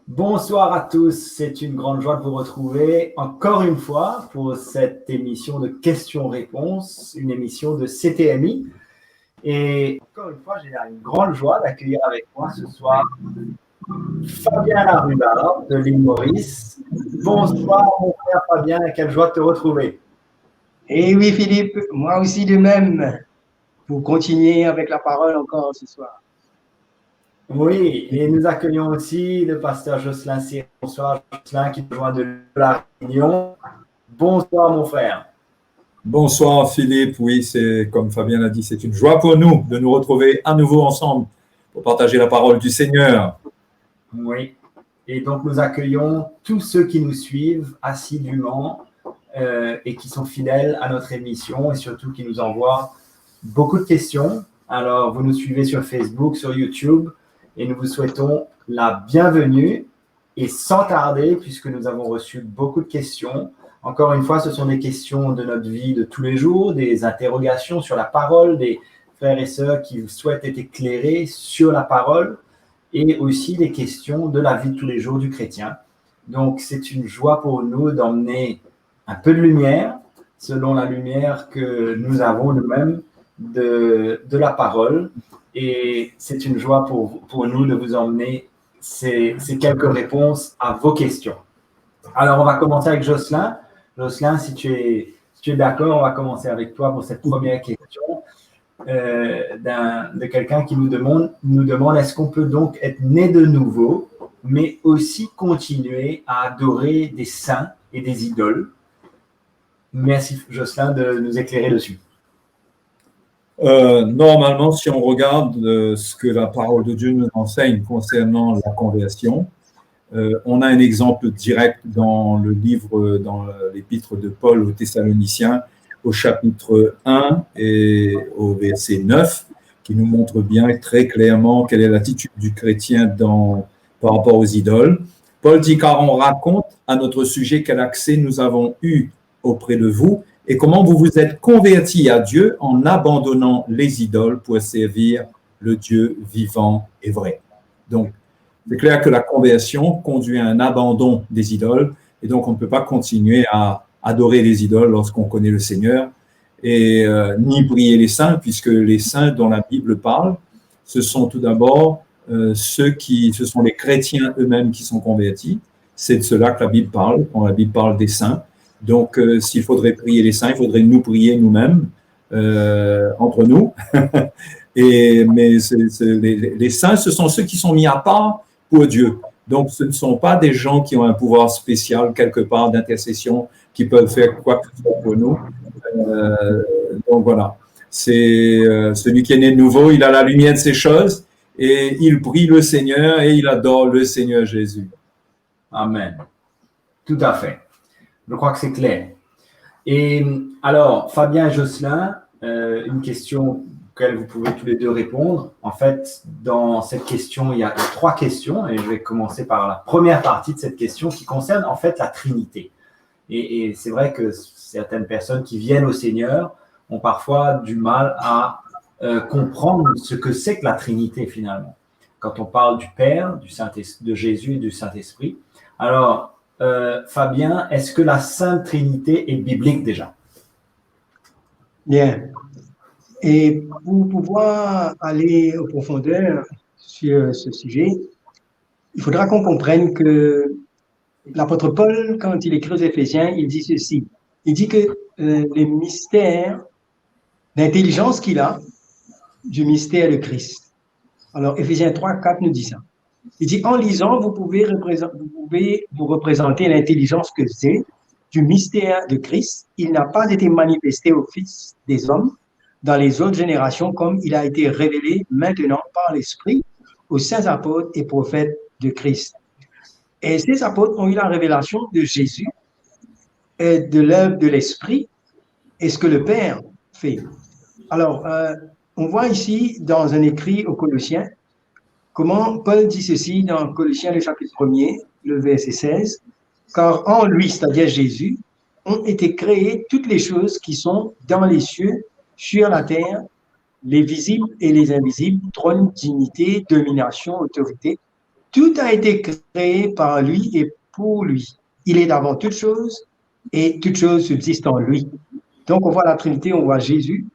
Bonsoir à tous, c'est une grande joie de vous retrouver encore une fois pour cette émission de questions-réponses, une émission de CTMI. Et encore une fois, j'ai une grande joie d'accueillir avec moi ce soir Fabien Larubard de l'île Maurice. Bonsoir mon frère Fabien, quelle joie de te retrouver. Eh oui, Philippe, moi aussi de même, pour continuer avec la parole encore ce soir. Oui, et nous accueillons aussi le pasteur Jocelyn Cyr. Bonsoir Jocelyn qui nous rejoint de la Réunion. Bonsoir mon frère. Bonsoir Philippe, oui, c'est comme Fabien l'a dit, c'est une joie pour nous de nous retrouver à nouveau ensemble pour partager la parole du Seigneur. Oui, et donc nous accueillons tous ceux qui nous suivent assidûment et qui sont fidèles à notre émission et surtout qui nous envoient beaucoup de questions. Alors, vous nous suivez sur Facebook, sur YouTube et nous vous souhaitons la bienvenue et sans tarder, puisque nous avons reçu beaucoup de questions. Encore une fois, ce sont des questions de notre vie de tous les jours, des interrogations sur la parole, des frères et sœurs qui souhaitent être éclairés sur la parole et aussi des questions de la vie de tous les jours du chrétien. Donc, c'est une joie pour nous d'emmener un peu de lumière, selon la lumière que nous avons nous-mêmes de la parole. Et c'est une joie pour nous de vous emmener ces quelques réponses à vos questions. Alors, on va commencer avec Jocelyn. Jocelyn, si tu es d'accord, on va commencer avec toi pour cette première question de quelqu'un qui nous demande est-ce qu'on peut donc être né de nouveau, mais aussi continuer à adorer des saints et des idoles? Merci Jocelyn de nous éclairer dessus. Normalement, si on regarde ce que la parole de Dieu nous enseigne concernant la conversion, on a un exemple direct dans l'épître de Paul aux Thessaloniciens, au chapitre 1 et au verset 9, qui nous montre bien très clairement quelle est l'attitude du chrétien par rapport aux idoles. Paul dit, car on raconte à notre sujet quel accès nous avons eu auprès de vous et comment vous vous êtes convertis à Dieu en abandonnant les idoles pour servir le Dieu vivant et vrai. Donc, c'est clair que la conversion conduit à un abandon des idoles et donc on ne peut pas continuer à adorer les idoles lorsqu'on connaît le Seigneur et ni prier les saints, puisque les saints dont la Bible parle, ce sont tout d'abord ce sont les chrétiens eux-mêmes qui sont convertis. C'est de cela que la Bible parle, quand la Bible parle des saints. Donc, s'il faudrait prier les saints, il faudrait nous prier nous-mêmes, entre nous. Mais les saints, ce sont ceux qui sont mis à part pour Dieu. Donc, ce ne sont pas des gens qui ont un pouvoir spécial quelque part d'intercession, qui peuvent faire quoi que ce soit pour nous. Donc, voilà. C'est celui qui est né de nouveau, il a la lumière de ces choses et il prie le Seigneur et il adore le Seigneur Jésus. Amen. Tout à fait. Je crois que c'est clair. Et alors, Fabien et Jocelyn, une question auxquelles vous pouvez tous les deux répondre. En fait, dans cette question, il y a 3 questions et je vais commencer par la première partie de cette question qui concerne en fait la Trinité. Et c'est vrai que certaines personnes qui viennent au Seigneur ont parfois du mal à comprendre ce que c'est que la Trinité finalement. Quand on parle du Père, de Jésus et du Saint-Esprit. Alors, Fabien, est-ce que la Sainte Trinité est biblique déjà? Bien. Et pour pouvoir aller en profondeur sur ce sujet, il faudra qu'on comprenne que l'apôtre Paul, quand il écrit aux Éphésiens, il dit ceci. Il dit que les mystères d'intelligence qu'il a du mystère de Christ. Alors, Éphésiens 3, 4 nous dit ça. Il dit, en lisant, vous pouvez vous représenter l'intelligence que c'est du mystère de Christ. Il n'a pas été manifesté au Fils des hommes dans les autres générations comme il a été révélé maintenant par l'Esprit aux saints apôtres et prophètes de Christ. Et ces apôtres ont eu la révélation de Jésus et de l'œuvre de l'Esprit et ce que le Père fait. Alors, on voit ici dans un écrit aux Colossiens comment Paul dit ceci dans Colossiens le chapitre 1er, le verset 16, car en lui, c'est-à-dire Jésus, ont été créées toutes les choses qui sont dans les cieux, sur la terre, les visibles et les invisibles, trône, dignité, domination, autorité. tout a été créé par lui et pour lui. Il est avant toute chose et toute chose subsiste en lui. Donc, on voit la Trinité, on voit Jésus,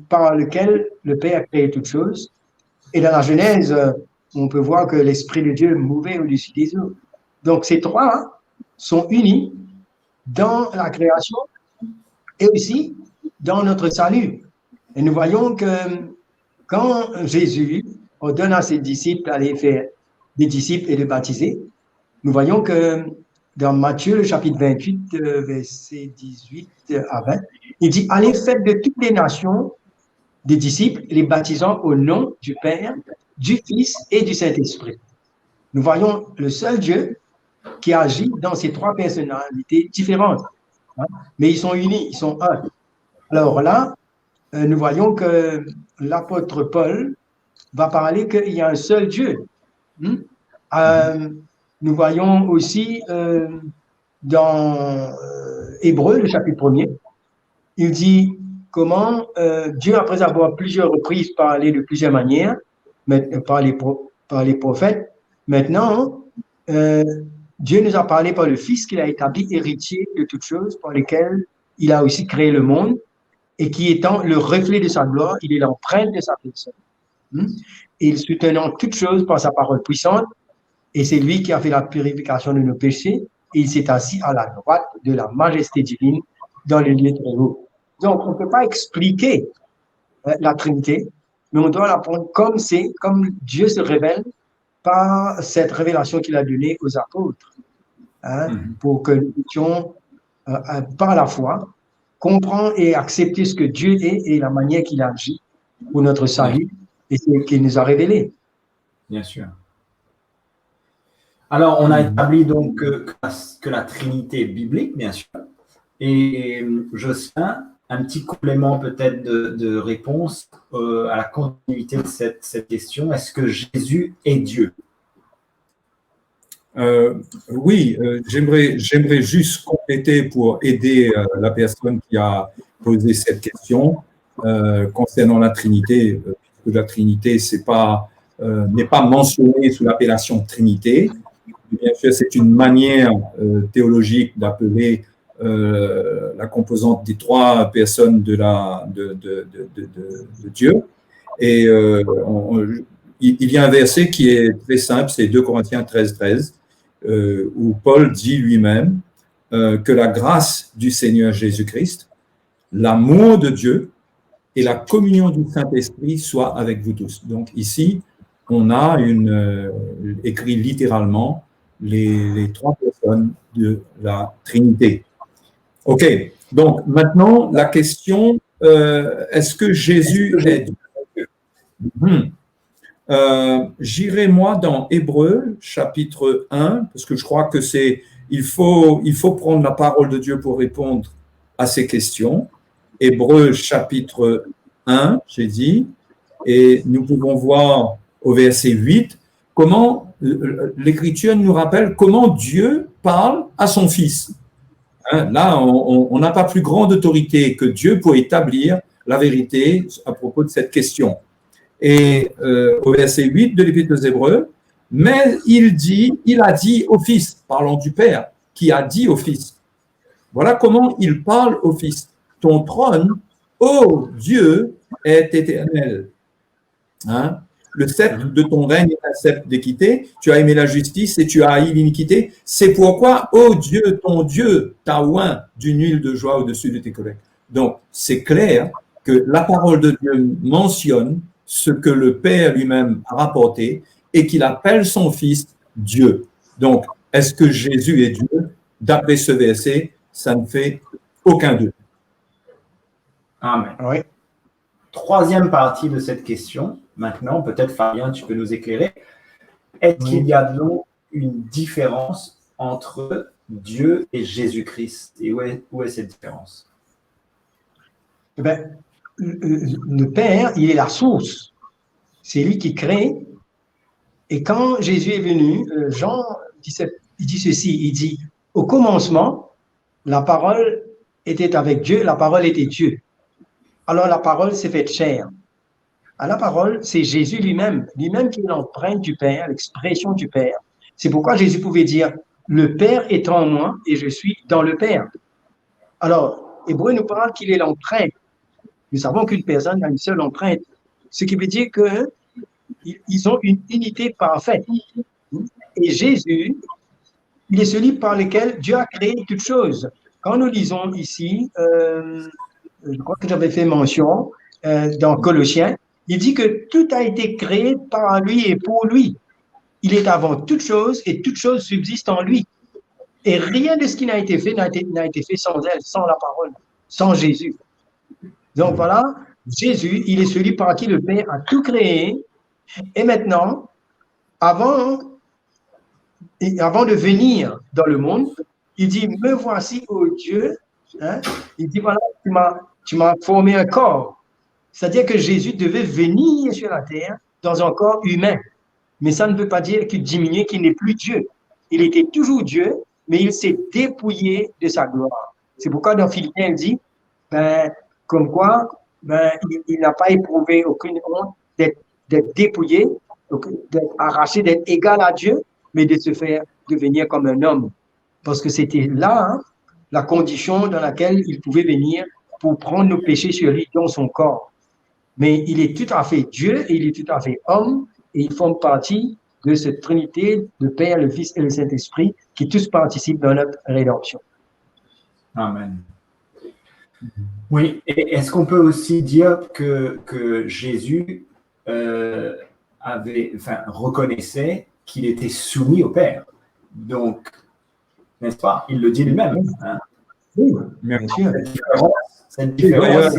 par lequel le Père a créé toutes choses. Et dans la Genèse, on peut voir que l'Esprit de Dieu mouvait au-dessus des eaux. Donc, ces trois sont unis dans la création et aussi dans notre salut. Et nous voyons que quand Jésus ordonne à ses disciples d'aller faire des disciples et de baptiser, nous voyons que dans Matthieu, le chapitre 28, versets 18 à 20, il dit « Allez, faites de toutes les nations des disciples, les baptisant au nom du Père, du Fils et du Saint-Esprit. » Nous voyons le seul Dieu qui agit dans ces trois personnalités différentes. Hein, mais ils sont unis, ils sont un. Alors là, nous voyons que l'apôtre Paul va parler qu'il y a un seul Dieu. Nous voyons aussi dans Hébreux, le chapitre 1er, il dit comment Dieu, après avoir plusieurs reprises parlé de plusieurs manières, par les prophètes, maintenant, Dieu nous a parlé par le Fils qu'il a établi héritier de toutes choses, par lesquelles il a aussi créé le monde, et qui étant le reflet de sa gloire, il est l'empreinte de sa personne. Il soutenant toutes choses par sa parole puissante, et c'est lui qui a fait la purification de nos péchés, et il s'est assis à la droite de la majesté divine dans le lieu très haut. Donc, on ne peut pas expliquer la Trinité, mais on doit l'apprendre comme Dieu se révèle par cette révélation qu'il a donnée aux apôtres, pour que nous puissions, par la foi, comprendre et accepter ce que Dieu est et la manière qu'il agit pour notre salut et ce qu'il nous a révélé. Bien sûr. Alors, on a établi donc que la Trinité est biblique, bien sûr. Et Jocelyn, un petit complément peut-être de réponse à la continuité de cette question. Est-ce que Jésus est Dieu? Oui, j'aimerais juste compléter pour aider la personne qui a posé cette question concernant la Trinité, puisque la Trinité n'est pas mentionnée sous l'appellation Trinité. Bien sûr, c'est une manière théologique d'appeler la composante des trois personnes de Dieu. Et il y a un verset qui est très simple, c'est 2 Corinthiens 13, où Paul dit lui-même que la grâce du Seigneur Jésus-Christ, l'amour de Dieu et la communion du Saint-Esprit soient avec vous tous. Donc ici, on a écrit littéralement les trois personnes de la Trinité. OK, donc maintenant, la question, est-ce que Jésus est Dieu? J'irai moi dans Hébreux, chapitre 1, parce que je crois que il faut prendre la parole de Dieu pour répondre à ces questions. Hébreux, chapitre 1, j'ai dit, et nous pouvons voir au verset 8 comment l'Écriture nous rappelle comment Dieu parle à son Fils. Là, on n'a pas plus grande autorité que Dieu pour établir la vérité à propos de cette question. Et au verset 8 de l'Épître aux Hébreux, mais il a dit au Fils, parlant du Père, qui a dit au Fils. Voilà comment il parle au Fils. Ton trône, ô Dieu, est éternel. Le sceptre de ton règne est un sceptre d'équité. Tu as aimé la justice et tu as haï l'iniquité. C'est pourquoi, ô Dieu, ton Dieu, t'a oint d'une huile de joie au-dessus de tes collègues. Donc, c'est clair que la parole de Dieu mentionne ce que le Père lui-même a rapporté et qu'il appelle son Fils Dieu. Donc, est-ce que Jésus est Dieu? D'après ce verset, ça ne fait aucun doute. Amen. Oui. Troisième partie de cette question. Maintenant, peut-être Fabien, tu peux nous éclairer. Est-ce qu'il y a donc une différence entre Dieu et Jésus-Christ? Et où est cette différence? Eh bien, le Père, il est la source. C'est lui qui crée. Et quand Jésus est venu, Jean il dit ceci, il dit, au commencement, la parole était avec Dieu, la parole était Dieu. Alors la parole s'est faite chair. À la parole, c'est Jésus lui-même qui est l'empreinte du Père, l'expression du Père. C'est pourquoi Jésus pouvait dire, le Père est en moi et je suis dans le Père. Alors, Hébreu nous parle qu'il est l'empreinte. Nous savons qu'une personne a une seule empreinte, ce qui veut dire qu'ils ont une unité parfaite. Et Jésus, il est celui par lequel Dieu a créé toutes choses. Quand nous lisons ici, je crois que j'avais fait mention dans Colossiens, il dit que tout a été créé par lui et pour lui. Il est avant toute chose et toute chose subsiste en lui. Et rien de ce qui n'a été fait n'a été fait sans elle, sans la parole, sans Jésus. Donc voilà, Jésus, il est celui par qui le Père a tout créé. Et maintenant, avant de venir dans le monde, il dit, me voici, ô Dieu. Hein? Il dit, voilà, tu m'as formé un corps. C'est-à-dire que Jésus devait venir sur la terre dans un corps humain. Mais ça ne veut pas dire qu'il diminuait, qu'il n'est plus Dieu. Il était toujours Dieu, mais il s'est dépouillé de sa gloire. C'est pourquoi dans Philippiens, il dit, comme quoi, il n'a pas éprouvé aucune honte d'être dépouillé, d'être arraché, d'être égal à Dieu, mais de se faire devenir comme un homme. Parce que c'était là, la condition dans laquelle il pouvait venir pour prendre nos péchés sur lui dans son corps. Mais il est tout à fait Dieu et il est tout à fait homme et il forme partie de cette Trinité, le Père, le Fils et le Saint-Esprit, qui tous participent dans notre rédemption. Amen. Oui, et est-ce qu'on peut aussi dire que Jésus reconnaissait qu'il était soumis au Père? Donc, n'est-ce pas? Il le dit lui-même. Hein? Oui, bien sûr. Cette différence,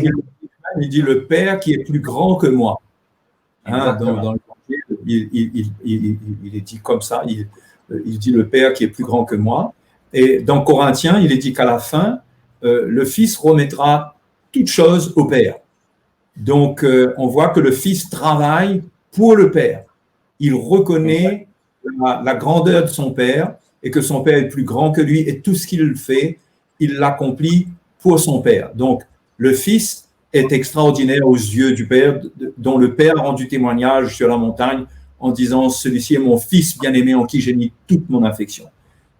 il dit le Père qui est plus grand que moi. Hein, dans il est dit comme ça, il dit le Père qui est plus grand que moi. Et dans Corinthiens, il est dit qu'à la fin, le Fils remettra toutes choses au Père. Donc, on voit que le Fils travaille pour le Père. Il reconnaît la grandeur de son Père et que son Père est plus grand que lui et tout ce qu'il fait, il l'accomplit pour son Père. Donc, le Fils est extraordinaire aux yeux du Père, dont le Père a rendu témoignage sur la montagne en disant « Celui-ci est mon Fils bien-aimé en qui j'ai mis toute mon affection ».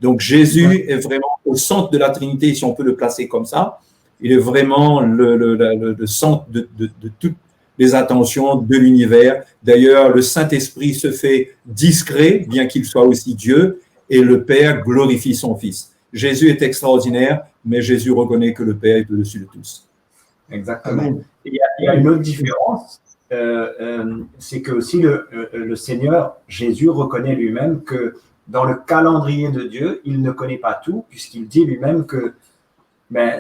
Donc, Jésus est vraiment au centre de la Trinité, si on peut le placer comme ça. Il est vraiment le centre de toutes les attentions de l'univers. D'ailleurs, le Saint-Esprit se fait discret, bien qu'il soit aussi Dieu, et le Père glorifie son Fils. Jésus est extraordinaire, mais Jésus reconnaît que le Père est au-dessus de tous. Exactement. Il y a une autre différence, c'est que aussi le Seigneur Jésus reconnaît lui-même que dans le calendrier de Dieu, il ne connaît pas tout, puisqu'il dit lui-même que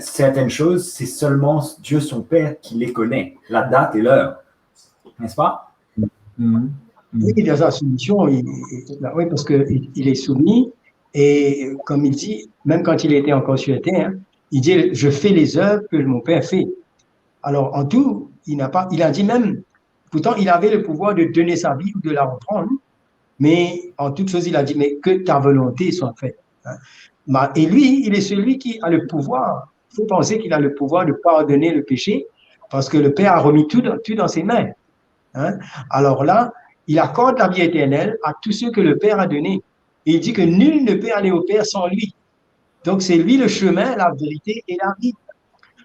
certaines choses, c'est seulement Dieu son Père qui les connaît, la date et l'heure. N'est-ce pas? Oui, dans sa soumission, oui, parce qu'il est soumis, et comme il dit, même quand il était encore sur la terre, il dit « Je fais les œuvres que mon Père fait ». Alors, en tout, il a dit même, pourtant, il avait le pouvoir de donner sa vie ou de la reprendre, mais en toute chose, il a dit, mais que ta volonté soit faite. Et lui, il est celui qui a le pouvoir. Il faut penser qu'il a le pouvoir de pardonner le péché, parce que le Père a remis tout dans ses mains. Alors là, il accorde la vie éternelle à tous ceux que le Père a donné. Et il dit que nul ne peut aller au Père sans lui. Donc, c'est lui le chemin, la vérité et la vie.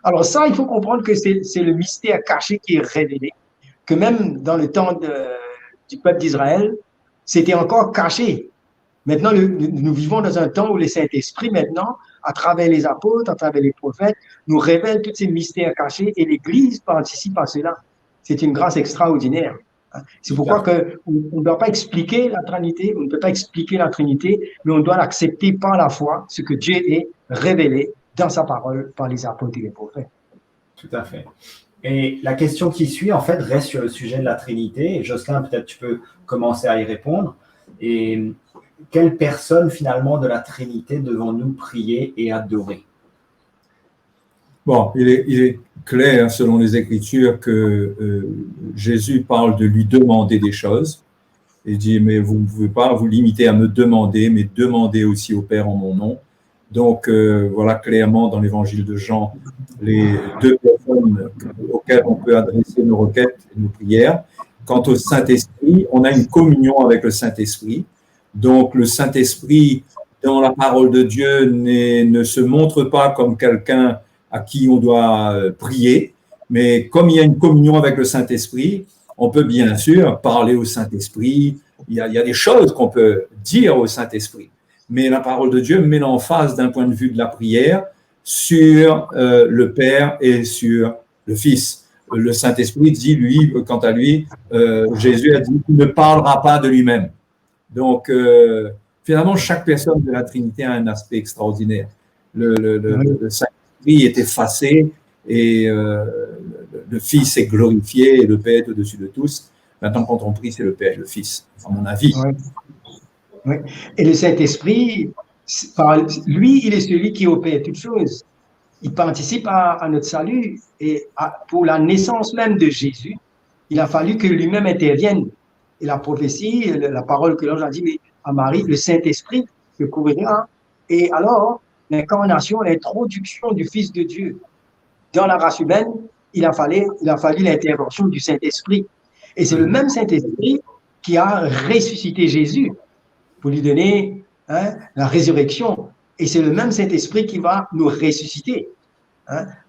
Alors ça, il faut comprendre que c'est le mystère caché qui est révélé, que même dans le temps du peuple d'Israël, c'était encore caché. Maintenant, nous vivons dans un temps où le Saint-Esprit, maintenant, à travers les apôtres, à travers les prophètes, nous révèle tous ces mystères cachés et l'Église participe à cela. C'est une grâce extraordinaire. C'est pourquoi on ne doit pas expliquer la Trinité, on ne peut pas expliquer la Trinité, mais on doit l'accepter par la foi, ce que Dieu est révélé dans sa parole par les apôtres et les prophètes. Tout à fait. Et la question qui suit, en fait, reste sur le sujet de la Trinité. Et Jocelyn, peut-être tu peux commencer à y répondre. Et quelle personne, finalement, de la Trinité devons-nous prier et adorer? Bon, il est clair, selon les Écritures, que Jésus parle de lui demander des choses. Il dit, mais vous ne pouvez pas vous limiter à me demander, mais demandez aussi au Père en mon nom. Donc, voilà clairement dans l'évangile de Jean les deux personnes auxquelles on peut adresser nos requêtes et nos prières. Quant au Saint-Esprit, on a une communion avec le Saint-Esprit. Donc, le Saint-Esprit, dans la parole de Dieu, ne se montre pas comme quelqu'un à qui on doit prier, mais comme il y a une communion avec le Saint-Esprit, on peut bien sûr parler au Saint-Esprit. Il y a des choses qu'on peut dire au Saint-Esprit. Mais la parole de Dieu met l'emphase d'un point de vue de la prière sur le Père et sur le Fils. Le Saint-Esprit dit, lui, quant à lui, Jésus a dit qu'il ne parlera pas de lui-même. Donc, finalement, chaque personne de la Trinité a un aspect extraordinaire. Le Saint-Esprit est effacé et le Fils est glorifié et le Père est au-dessus de tous. Maintenant, quand on prie, c'est le Père et le Fils, à mon avis. Oui. Oui. Et le Saint-Esprit, lui, il est celui qui opère toutes choses. Il participe à notre salut et pour la naissance même de Jésus, il a fallu que lui-même intervienne. Et la prophétie, la parole que l'ange a dit mais à Marie, le Saint-Esprit le couvrira. Et alors, l'incarnation, l'introduction du Fils de Dieu dans la race humaine, il a fallu l'intervention du Saint-Esprit. Et c'est le même Saint-Esprit qui a ressuscité Jésus pour lui donner la résurrection. Et c'est le même Saint-Esprit qui va nous ressusciter,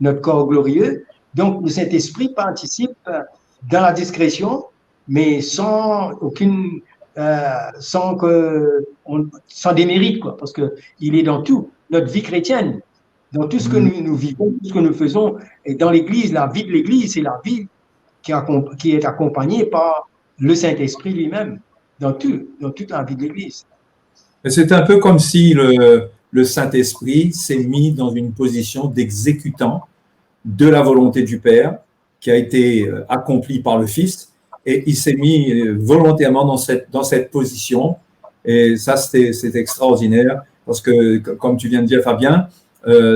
notre corps glorieux. Donc, le Saint-Esprit participe dans la discrétion, mais sans démérite, quoi, parce qu'il est dans tout, notre vie chrétienne, dans tout ce que nous vivons, tout ce que nous faisons. Et dans l'Église, la vie de l'Église, c'est la vie qui est accompagnée par le Saint-Esprit lui-même, dans toute la vie de l'Église. C'est un peu comme si le Saint-Esprit s'est mis dans une position d'exécutant de la volonté du Père qui a été accomplie par le Fils, et il s'est mis volontairement dans cette position. Et ça, c'est extraordinaire parce que, comme tu viens de dire, Fabien,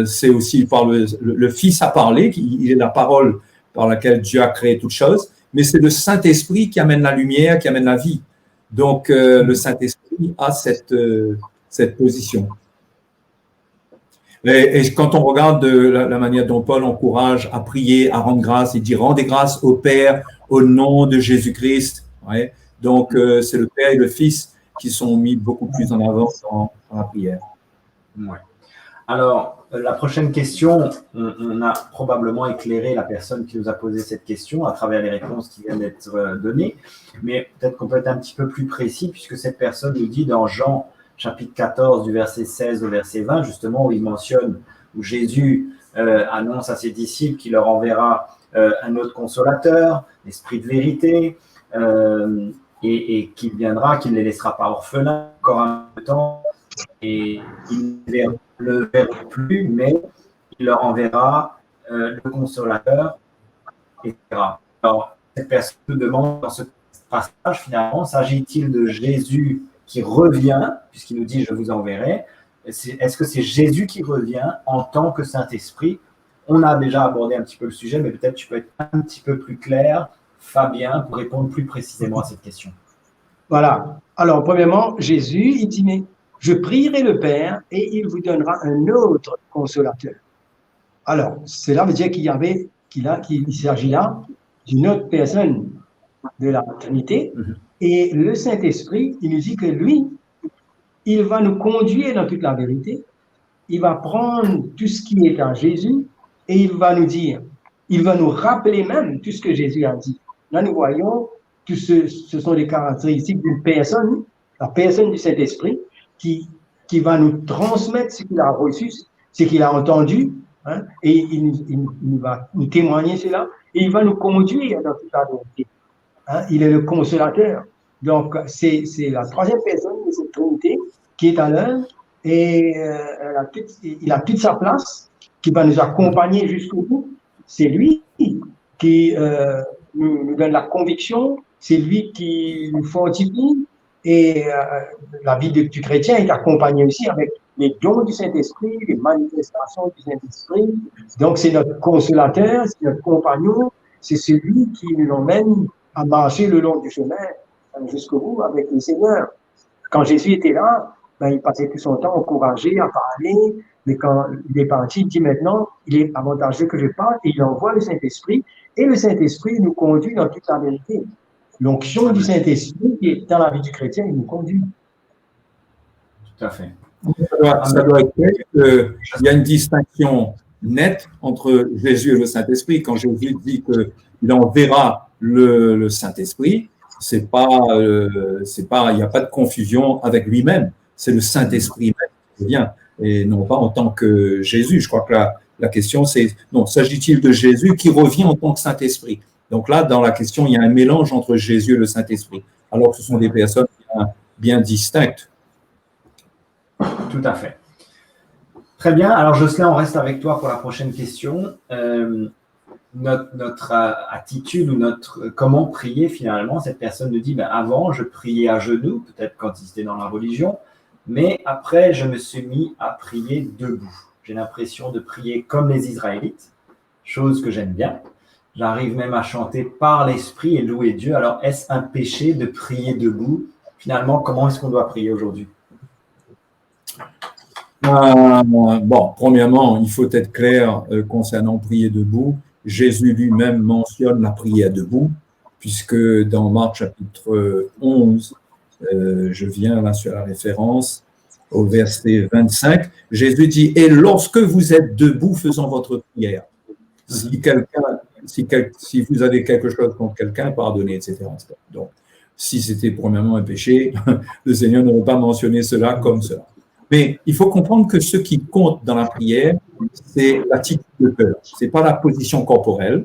c'est aussi par le Fils a parlé, il est la parole par laquelle Dieu a créé toutes choses, mais c'est le Saint-Esprit qui amène la lumière, qui amène la vie. Donc, le Saint-Esprit a cette position. Et quand on regarde la manière dont Paul encourage à prier, à rendre grâce, il dit « Rendez grâce au Père au nom de Jésus-Christ ». Ouais. Donc, c'est le Père et le Fils qui sont mis beaucoup plus en avant dans la prière. Ouais. Alors, la prochaine question, on a probablement éclairé la personne qui nous a posé cette question à travers les réponses qui viennent d'être données, mais peut-être qu'on peut être un petit peu plus précis puisque cette personne nous dit dans Jean chapitre 14 du verset 16 au verset 20, justement, où il mentionne, où Jésus annonce à ses disciples qu'il leur enverra un autre consolateur, l'Esprit de vérité, et qu'il viendra, qu'il ne les laissera pas orphelins encore un peu de temps, et il ne le verra plus, mais il leur enverra le consolateur, etc. Alors, cette personne nous demande dans ce passage, finalement, s'agit-il de Jésus qui revient, puisqu'il nous dit « je vous enverrai », est-ce que c'est Jésus qui revient en tant que Saint-Esprit? On a déjà abordé un petit peu le sujet, mais peut-être tu peux être un petit peu plus clair, Fabien, pour répondre plus précisément à cette question. Voilà. Alors, premièrement, Jésus, il dit, mais je prierai le Père et il vous donnera un autre consolateur. Alors, cela veut dire qu'il s'agit là d'une autre personne de la Trinité. Et le Saint-Esprit, il nous dit que lui, il va nous conduire dans toute la vérité. Il va prendre tout ce qui est en Jésus et il va nous dire, il va nous rappeler même tout ce que Jésus a dit. Là, nous voyons que ce sont des caractéristiques d'une personne, la personne du Saint-Esprit, qui va nous transmettre ce qu'il a reçu, ce qu'il a entendu, et il va nous témoigner cela, et il va nous conduire dans toute la vérité. Il est le consolateur. Donc, c'est la troisième personne de cette Trinité qui est à l'œuvre, et il a toute sa place, qui va nous accompagner jusqu'au bout. C'est lui qui nous donne la conviction, c'est lui qui nous fortifie, et la vie du chrétien est accompagnée aussi avec les dons du Saint-Esprit, les manifestations du Saint-Esprit. Donc, c'est notre consolateur, c'est notre compagnon, c'est celui qui nous emmène à marcher le long du chemin jusqu'au bout avec le Seigneur. Quand Jésus était là, il passait tout son temps encouragé à parler, mais quand il est parti, il dit maintenant, il est avantageux que je parte, et il envoie le Saint-Esprit, et le Saint-Esprit nous conduit dans toute la vérité. l'onction du Saint-Esprit qui est dans la vie du chrétien, il nous conduit. Tout à fait. Ça doit être clair qu'il y a une distinction nette entre Jésus et le Saint-Esprit. Quand Jésus dit qu'il enverra le Saint-Esprit, il n'y a pas de confusion avec lui-même. C'est le Saint-Esprit même qui vient, et non pas en tant que Jésus. Je crois que la question, c'est, non, s'agit-il de Jésus qui revient en tant que Saint-Esprit? Donc là, dans la question, il y a un mélange entre Jésus et le Saint-Esprit, alors que ce sont des personnes bien distinctes. Tout à fait. Très bien. Alors, Jocelyn, on reste avec toi pour la prochaine question. Notre attitude ou comment prier finalement, cette personne nous dit, ben, avant, je priais à genoux, peut-être quand il était dans la religion, mais après, je me suis mis à prier debout. J'ai l'impression de prier comme les Israélites, chose que j'aime bien. J'arrive même à chanter par l'Esprit et louer Dieu. Alors, est-ce un péché de prier debout? Finalement, comment est-ce qu'on doit prier aujourd'hui? Bon, premièrement, il faut être clair concernant prier debout. Jésus lui-même mentionne la prière debout, puisque dans Marc chapitre 11, je viens là sur la référence, au verset 25, Jésus dit « Et lorsque vous êtes debout faisant votre prière, si vous avez quelque chose contre quelqu'un, pardonnez, etc. Donc, si c'était premièrement un péché, le Seigneur n'aurait pas mentionné cela comme cela. Mais il faut comprendre que ce qui compte dans la prière, c'est l'attitude de cœur. Ce n'est pas la position corporelle.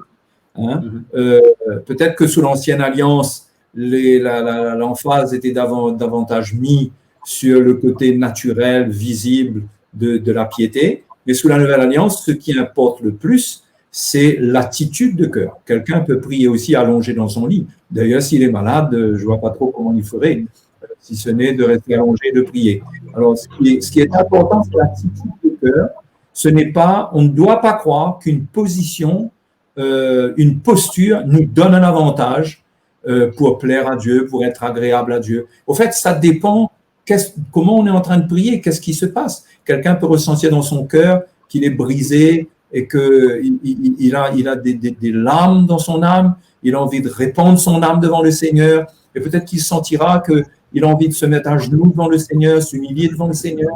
Hein. Peut-être que sous l'Ancienne Alliance, l'emphase était davantage mise sur le côté naturel, visible de la piété. Mais sous la Nouvelle Alliance, ce qui importe le plus, c'est l'attitude de cœur. Quelqu'un peut prier aussi allongé dans son lit. D'ailleurs, s'il est malade, je ne vois pas trop comment il ferait, si ce n'est de rester allongé et de prier. Alors, ce qui est important, c'est l'attitude de cœur. On ne doit pas croire qu'une position, une posture nous donne un avantage pour plaire à Dieu, pour être agréable à Dieu. Au fait, ça dépend comment on est en train de prier, qu'est-ce qui se passe. Quelqu'un peut ressentir dans son cœur qu'il est brisé et qu'il a des larmes dans son âme, il a envie de répandre son âme devant le Seigneur, et peut-être qu'il sentira qu'il a envie de se mettre à genoux devant le Seigneur, s'humilier devant le Seigneur.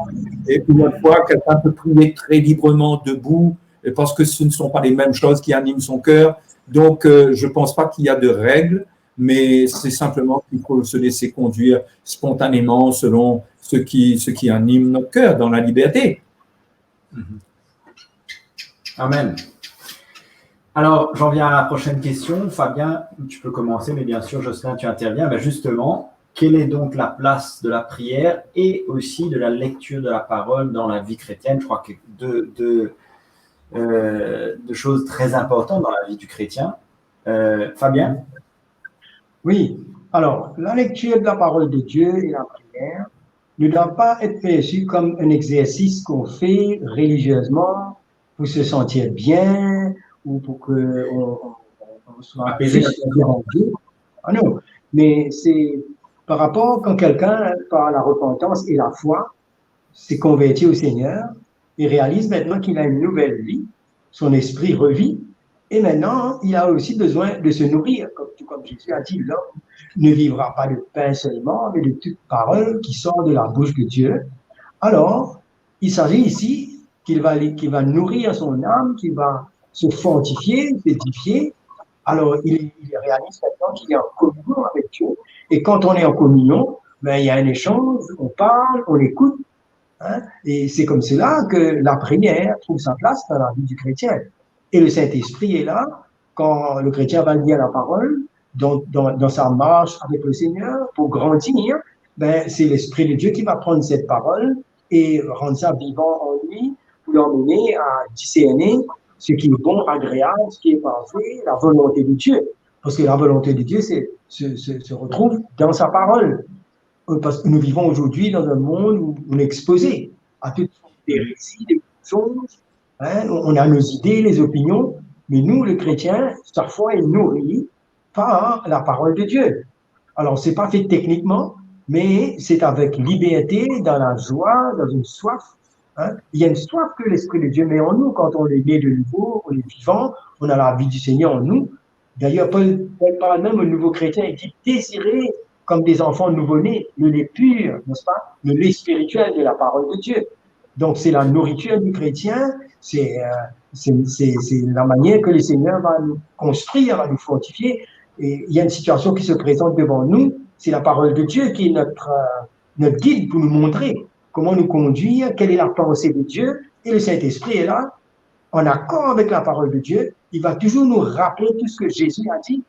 Et une autre fois, quelqu'un peut prier très librement debout, parce que ce ne sont pas les mêmes choses qui animent son cœur. Donc, je ne pense pas qu'il y a de règles, mais c'est simplement qu'il faut se laisser conduire spontanément selon ce qui anime notre cœur dans la liberté. Amen. Alors, j'en viens à la prochaine question. Fabien, tu peux commencer, mais bien sûr, Jocelyn, tu interviens. Ben justement, quelle est donc la place de la prière et aussi de la lecture de la parole dans la vie chrétienne? Je crois que deux choses très importantes dans la vie du chrétien. Fabien? Oui. Alors, la lecture de la parole de Dieu et la prière ne doit pas être perçue comme un exercice qu'on fait religieusement pour se sentir bien ou pour qu'on soit apaisé devant Dieu. Ah non, mais c'est par rapport quand quelqu'un, par la repentance et la foi, s'est converti au Seigneur et réalise maintenant qu'il a une nouvelle vie, son esprit revit, et maintenant il a aussi besoin de se nourrir, comme Jésus a dit, l'homme ne vivra pas de pain seulement, mais de toute parole qui sort de la bouche de Dieu. Alors, il s'agit ici qu'il va nourrir son âme, qu'il va se fortifier, s'édifier. Alors, il réalise maintenant qu'il est en communion avec Dieu. Et quand on est en communion, ben, il y a un échange, on parle, on écoute. Hein, et c'est comme cela que la prière trouve sa place dans la vie du chrétien. Et le Saint-Esprit est là quand le chrétien va lire la parole, dans sa marche avec le Seigneur, pour grandir. Ben, c'est l'Esprit de Dieu qui va prendre cette parole et rendre ça vivant en lui, pour l'emmener à discerner ce qui est bon, agréable, ce qui est parfait, la volonté de Dieu. Parce que la volonté de Dieu se retrouve dans sa parole. Parce que nous vivons aujourd'hui dans un monde où on est exposé à toutes les hérésies, des choses. Hein, on a nos idées, les opinions, mais nous, les chrétiens, chaque fois, est nourri par la parole de Dieu. Alors, c'est pas fait techniquement, mais c'est avec liberté, dans la joie, dans une soif. Hein. Il y a une soif que l'Esprit de Dieu met en nous quand on est né de nouveau, on est vivant, on a la vie du Seigneur en nous. D'ailleurs, Paul parle même aux nouveaux chrétiens, il dit désirez comme des enfants nouveau-nés, le lait pur, n'est-ce pas? Le lait spirituel de la parole de Dieu. Donc, c'est la nourriture du chrétien, c'est la manière que le Seigneur va nous construire, va nous fortifier. Et il y a une situation qui se présente devant nous, c'est la parole de Dieu qui est notre guide pour nous montrer comment nous conduire, quelle est la pensée de Dieu. Et le Saint-Esprit est là, en accord avec la parole de Dieu. Il va toujours nous rappeler tout ce que Jésus a dit.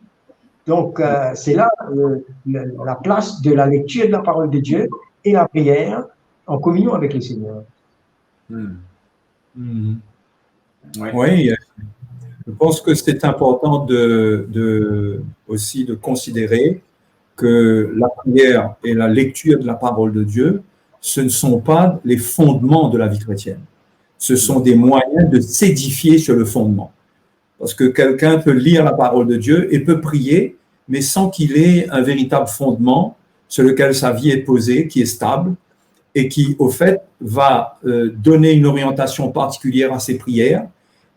Donc, c'est là la place de la lecture de la parole de Dieu et la prière en communion avec le Seigneur. Oui, je pense que c'est important aussi de considérer que la prière et la lecture de la parole de Dieu, ce ne sont pas les fondements de la vie chrétienne. Ce sont des moyens de s'édifier sur le fondement. Parce que quelqu'un peut lire la parole de Dieu et peut prier, mais sans qu'il ait un véritable fondement sur lequel sa vie est posée, qui est stable, et qui, au fait, va donner une orientation particulière à ses prières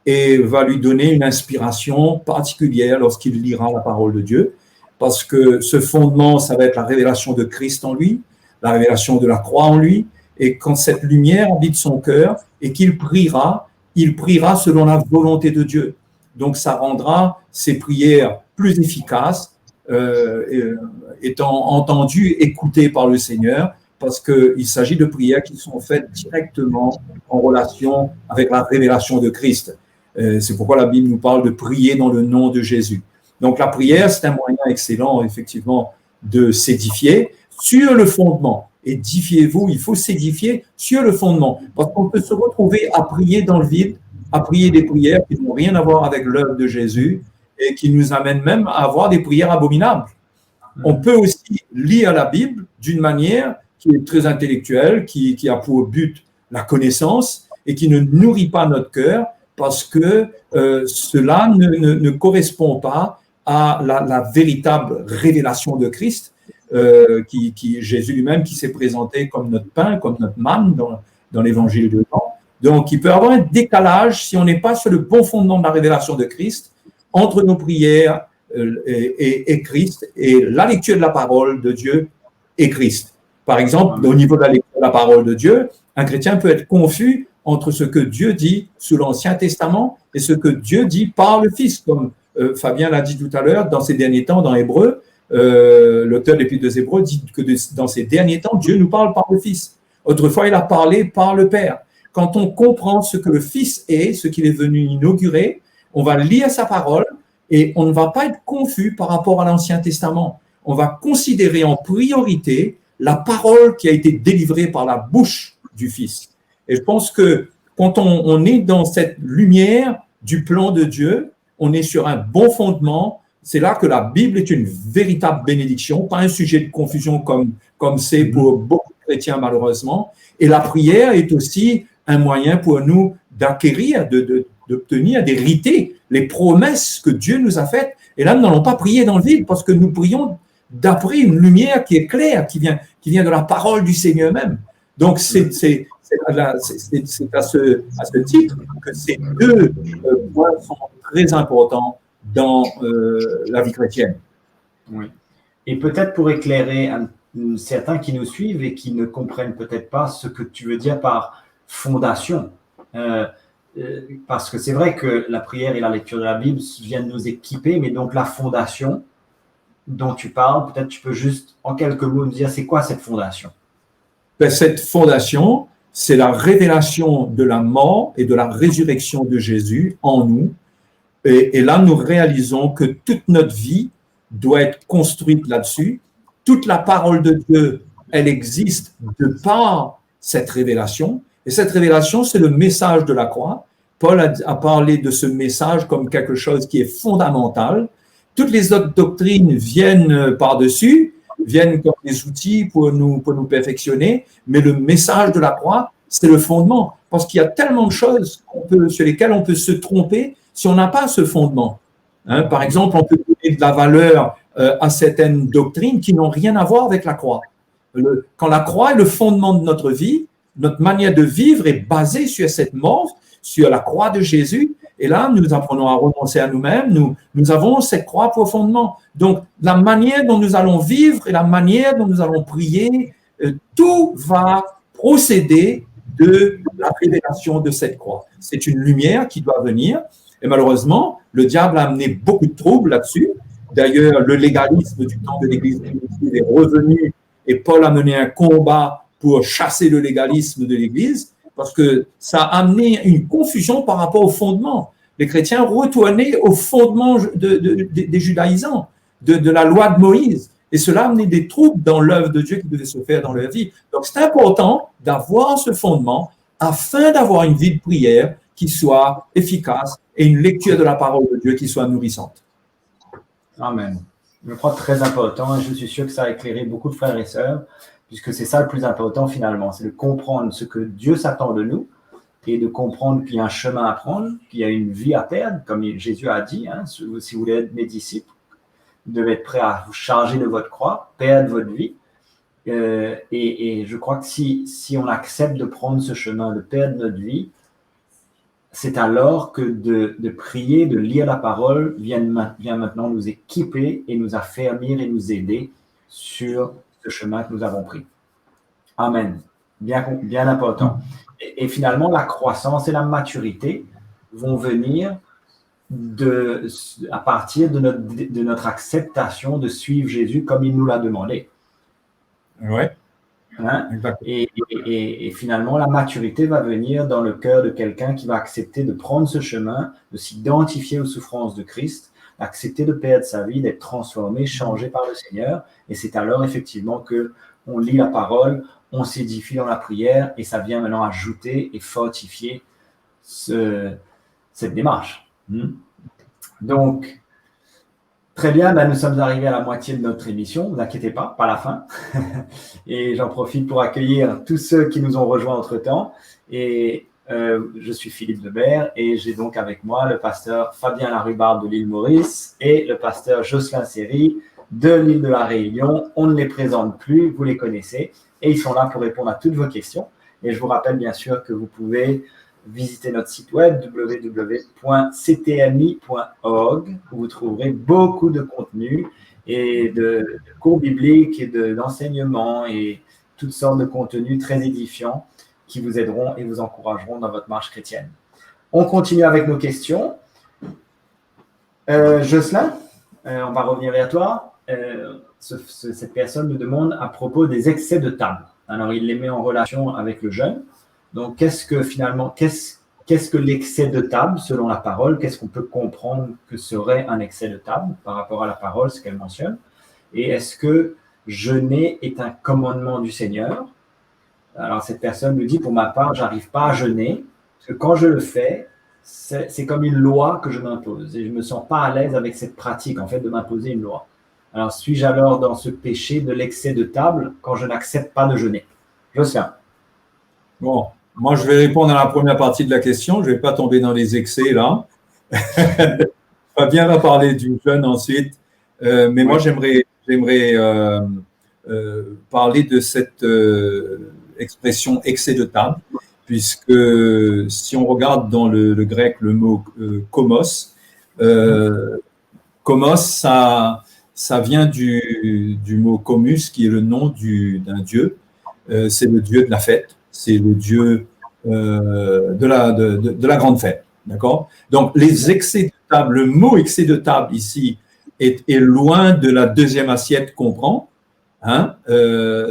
et va lui donner une inspiration particulière lorsqu'il lira la parole de Dieu. Parce que ce fondement, ça va être la révélation de Christ en lui, la révélation de la croix en lui, et quand cette lumière habite son cœur et qu'il priera, il priera selon la volonté de Dieu. Donc, ça rendra ses prières plus efficaces, étant entendues, écoutées par le Seigneur, parce qu'il s'agit de prières qui sont faites directement en relation avec la révélation de Christ. C'est pourquoi la Bible nous parle de prier dans le nom de Jésus. Donc, la prière, c'est un moyen excellent, effectivement, de s'édifier sur le fondement. Édifiez-vous, il faut s'édifier sur le fondement. Parce qu'on peut se retrouver à prier dans le vide, à prier des prières qui n'ont rien à voir avec l'œuvre de Jésus et qui nous amènent même à avoir des prières abominables. On peut aussi lire la Bible d'une manière qui est très intellectuelle, qui a pour but la connaissance et qui ne nourrit pas notre cœur parce que cela ne correspond pas à la véritable révélation de Christ, Jésus lui-même qui s'est présenté comme notre pain, comme notre manne dans l'évangile de Jean. Donc, il peut y avoir un décalage si on n'est pas sur le bon fondement de la révélation de Christ entre nos prières et Christ et la lecture de la parole de Dieu et Christ. Par exemple, au niveau de la lecture de la parole de Dieu, un chrétien peut être confus entre ce que Dieu dit sous l'Ancien Testament et ce que Dieu dit par le Fils, comme Fabien l'a dit tout à l'heure, dans ces derniers temps, dans Hébreux, l'auteur de l'Épître aux Hébreux dit que dans ces derniers temps, Dieu nous parle par le Fils. Autrefois, il a parlé par le Père. Quand on comprend ce que le Fils est, ce qu'il est venu inaugurer, on va lire sa parole et on ne va pas être confus par rapport à l'Ancien Testament. On va considérer en priorité la parole qui a été délivrée par la bouche du Fils. Et je pense que quand on est dans cette lumière du plan de Dieu, on est sur un bon fondement. C'est là que la Bible est une véritable bénédiction, pas un sujet de confusion comme c'est pour beaucoup de chrétiens malheureusement. Et la prière est aussi un moyen pour nous d'acquérir, d'obtenir, d'hériter les promesses que Dieu nous a faites. Et là, nous n'allons pas prier dans le vide parce que nous prions d'après une lumière qui est claire, qui vient de la parole du Seigneur même. Donc, c'est à ce titre que ces deux points sont très importants dans la vie chrétienne. Oui. Et peut-être pour éclairer certains qui nous suivent et qui ne comprennent peut-être pas ce que tu veux dire par fondation. Parce que c'est vrai que la prière et la lecture de la Bible viennent nous équiper, mais donc la fondation dont tu parles, peut-être tu peux juste en quelques mots nous dire c'est quoi cette fondation? Cette fondation, c'est la révélation de la mort et de la résurrection de Jésus en nous. Et là, nous réalisons que toute notre vie doit être construite là-dessus. Toute la parole de Dieu, elle existe de par cette révélation. Et cette révélation, c'est le message de la croix. Paul a parlé de ce message comme quelque chose qui est fondamental. Toutes les autres doctrines viennent par-dessus, viennent comme des outils pour nous perfectionner, mais le message de la croix, c'est le fondement. Parce qu'il y a tellement de choses sur lesquelles on peut se tromper si on n'a pas ce fondement. Par exemple, on peut donner de la valeur à certaines doctrines qui n'ont rien à voir avec la croix. Quand la croix est le fondement de notre vie, notre manière de vivre est basée sur cette mort, sur la croix de Jésus, Et là, nous apprenons à renoncer à nous-mêmes. Nous avons cette croix profondément. Donc, la manière dont nous allons vivre et la manière dont nous allons prier, tout va procéder de la révélation de cette croix. C'est une lumière qui doit venir. Et malheureusement, le diable a amené beaucoup de troubles là-dessus. D'ailleurs, le légalisme du temps de l'Église primitive est revenu et Paul a mené un combat pour chasser le légalisme de l'Église parce que ça a amené une confusion par rapport aux fondements. Les chrétiens retournaient aux fondements des judaïsants, de la loi de Moïse. Et cela a amené des troubles dans l'œuvre de Dieu qui devait se faire dans leur vie. Donc, c'est important d'avoir ce fondement afin d'avoir une vie de prière qui soit efficace et une lecture de la parole de Dieu qui soit nourrissante. Amen. Je crois très important et je suis sûr que ça a éclairé beaucoup de frères et sœurs, puisque c'est ça le plus important finalement, c'est de comprendre ce que Dieu s'attend de nous et de comprendre qu'il y a un chemin à prendre, qu'il y a une vie à perdre, comme Jésus a dit, hein, si vous voulez être mes disciples, vous devez être prêt à vous charger de votre croix, perdre votre vie. Et je crois que si on accepte de prendre ce chemin, de perdre notre vie, c'est alors que de prier, de lire la parole vient maintenant nous équiper et nous affermir et nous aider sur ce chemin que nous avons pris. Amen. Bien important. Et finalement, la croissance et la maturité vont venir à partir de notre acceptation de suivre Jésus comme il nous l'a demandé. Oui. Hein? Et finalement, la maturité va venir dans le cœur de quelqu'un qui va accepter de prendre ce chemin, de s'identifier aux souffrances de Christ, d'accepter de perdre sa vie, d'être transformé, changé par le Seigneur. Et c'est alors effectivement qu'on lit la parole, on s'édifie dans la prière et ça vient maintenant ajouter et fortifier cette démarche. Donc, très bien, nous sommes arrivés à la moitié de notre émission, ne vous inquiétez pas la fin. Et j'en profite pour accueillir tous ceux qui nous ont rejoints entre-temps. Et je suis Philippe Lebert et j'ai donc avec moi le pasteur Fabien Larubarde de l'île Maurice et le pasteur Jocelyn Seri de l'île de la Réunion. On ne les présente plus, vous les connaissez et ils sont là pour répondre à toutes vos questions. Et je vous rappelle bien sûr que vous pouvez visitez notre site web www.ctmi.org où vous trouverez beaucoup de contenu et de cours bibliques et d'enseignements et toutes sortes de contenus très édifiants qui vous aideront et vous encourageront dans votre marche chrétienne. On continue avec nos questions. Jocelyn, on va revenir vers toi. Cette personne nous demande à propos des excès de table. Alors, il les met en relation avec le jeûne. Donc, qu'est-ce que l'excès de table selon la parole? Qu'est-ce qu'on peut comprendre que serait un excès de table par rapport à la parole, ce qu'elle mentionne? Et est-ce que jeûner est un commandement du Seigneur? Alors, cette personne nous dit, pour ma part, je n'arrive pas à jeûner, parce que quand je le fais, c'est comme une loi que je m'impose. Et je ne me sens pas à l'aise avec cette pratique, en fait, de m'imposer une loi. Alors, suis-je alors dans ce péché de l'excès de table quand je n'accepte pas de jeûner? Jocelyn. Bon, moi, je vais répondre à la première partie de la question. Je ne vais pas tomber dans les excès, là. Fabien va parler du jeûne ensuite. Mais moi, j'aimerais parler de cette expression excès de table, puisque si on regarde dans le grec le mot komos, ça vient du mot komus, qui est le nom d'un dieu. C'est le dieu de la fête, c'est le dieu de la grande fête. D'accord? Donc, les excès de table, le mot excès de table ici est loin de la deuxième assiette qu'on prend. Hein?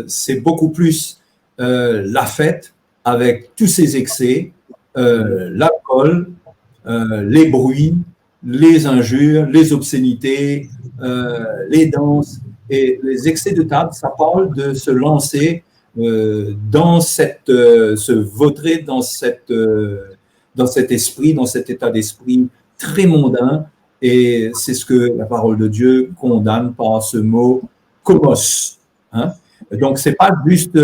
C'est beaucoup plus la fête avec tous ses excès, l'alcool, les bruits, les injures, les obscénités, les danses et les excès de table. Ça parle de se lancer dans se vautrer dans cet esprit, dans cet état d'esprit très mondain. Et c'est ce que la parole de Dieu condamne par ce mot komos. Hein? Donc, ce n'est pas juste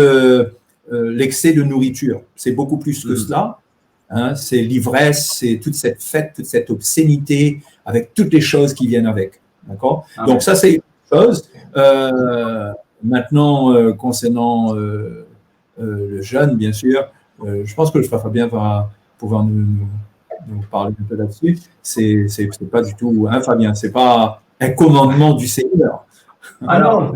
l'excès de nourriture, c'est beaucoup plus que cela. Hein? C'est l'ivresse, c'est toute cette fête, toute cette obscénité, avec toutes les choses qui viennent avec. D'accord? Donc, ça, c'est une chose. Maintenant, concernant le jeûne, bien sûr, je pense que le frère Fabien va pouvoir nous vous parlez un peu là-dessus, c'est pas du tout, hein, Fabien, c'est pas un commandement du Seigneur. Alors,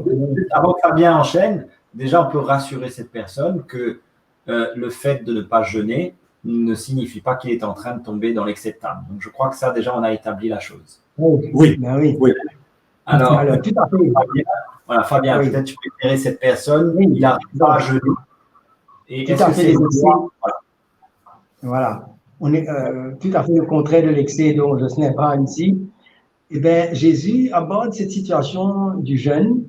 avant que Fabien enchaîne, déjà, on peut rassurer cette personne que le fait de ne pas jeûner ne signifie pas qu'il est en train de tomber dans l'excès de table. Donc, je crois que ça, déjà, on a établi la chose. Oui, ben oui. oui. Alors, tout à fait. Fabien, Oui. peut-être tu peux éclairer cette personne. Oui. Il n'arrive pas à jeûner. Et Tout est-ce à que fait c'est les excès. voilà. Voilà. On est tout à fait le contraire de l'excès dont je ne parle ici. Eh bien, Jésus aborde cette situation du jeûne.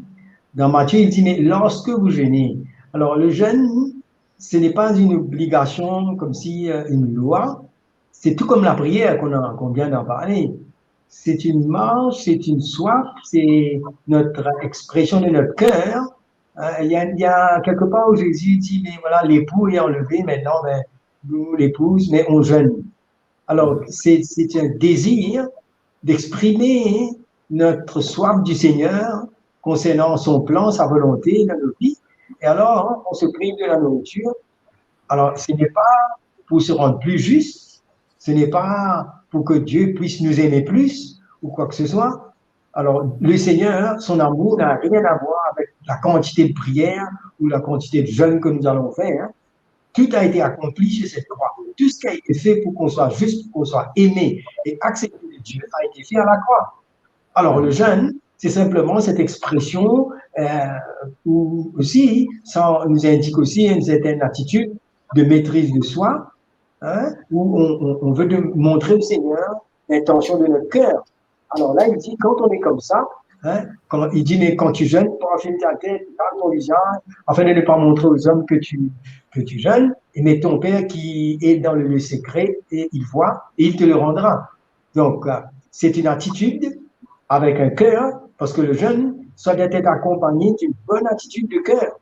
Dans Matthieu, il dit, mais lorsque vous jeûnez, alors le jeûne, ce n'est pas une obligation comme si une loi, c'est tout comme la prière qu'on vient d'en parler. C'est une marche, c'est une soif, c'est notre expression de notre cœur. Il y a quelque part où Jésus dit, mais voilà, l'époux est enlevé, maintenant, ben, nous, l'épouse, mais on jeûne. Alors, c'est un désir d'exprimer notre soif du Seigneur concernant son plan, sa volonté dans nos vies. Et alors, on se prive de la nourriture. Alors, ce n'est pas pour se rendre plus juste, ce n'est pas pour que Dieu puisse nous aimer plus ou quoi que ce soit. Alors, le Seigneur, son amour n'a rien à voir avec la quantité de prières ou la quantité de jeûnes que nous allons faire. Tout a été accompli sur cette croix. Tout ce qui a été fait pour qu'on soit juste, pour qu'on soit aimé et accepté de Dieu a été fait à la croix. Alors, le jeûne, c'est simplement cette expression où aussi, ça nous indique aussi une certaine attitude de maîtrise de soi, hein, où on veut montrer au Seigneur l'intention de notre cœur. Alors là, il dit, quand on est comme ça, hein, il dit, mais quand tu jeûnes, penche ta tête, parle ton visage, afin de ne pas montrer aux hommes que tu jeûnes, mais ton Père qui est dans le lieu secret, et il voit, et il te le rendra. Donc, c'est une attitude avec un cœur, parce que le jeûne, ça doit être accompagné d'une bonne attitude de cœur.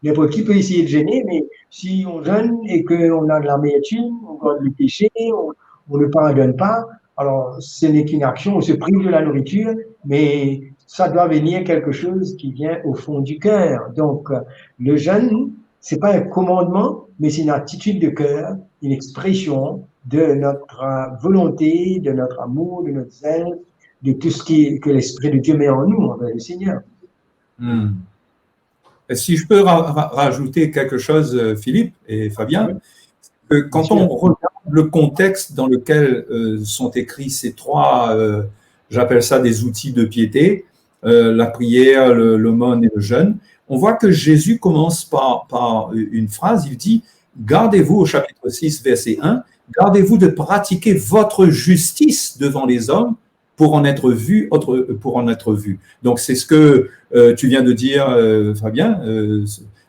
N'importe qui peut essayer de jeûner, mais si on jeûne et qu'on a de l'amertume, on garde le péché, on ne pardonne pas, alors ce n'est qu'une action, on se prive de la nourriture, mais ça doit venir quelque chose qui vient au fond du cœur. Donc, le jeûne, c'est pas un commandement, mais c'est une attitude de cœur, une expression de notre volonté, de notre amour, de notre zèle, de tout ce que l'Esprit de Dieu met en nous, envers le Seigneur. Si je peux rajouter quelque chose, Philippe et Fabien, que quand on regarde le contexte dans lequel sont écrits ces trois, j'appelle ça des outils de piété, la prière, l'aumône et le jeûne, on voit que Jésus commence par une phrase, il dit « Gardez-vous » au chapitre 6, verset 1, « Gardez-vous de pratiquer votre justice devant les hommes pour en être vu. » Donc, c'est ce que tu viens de dire, Fabien,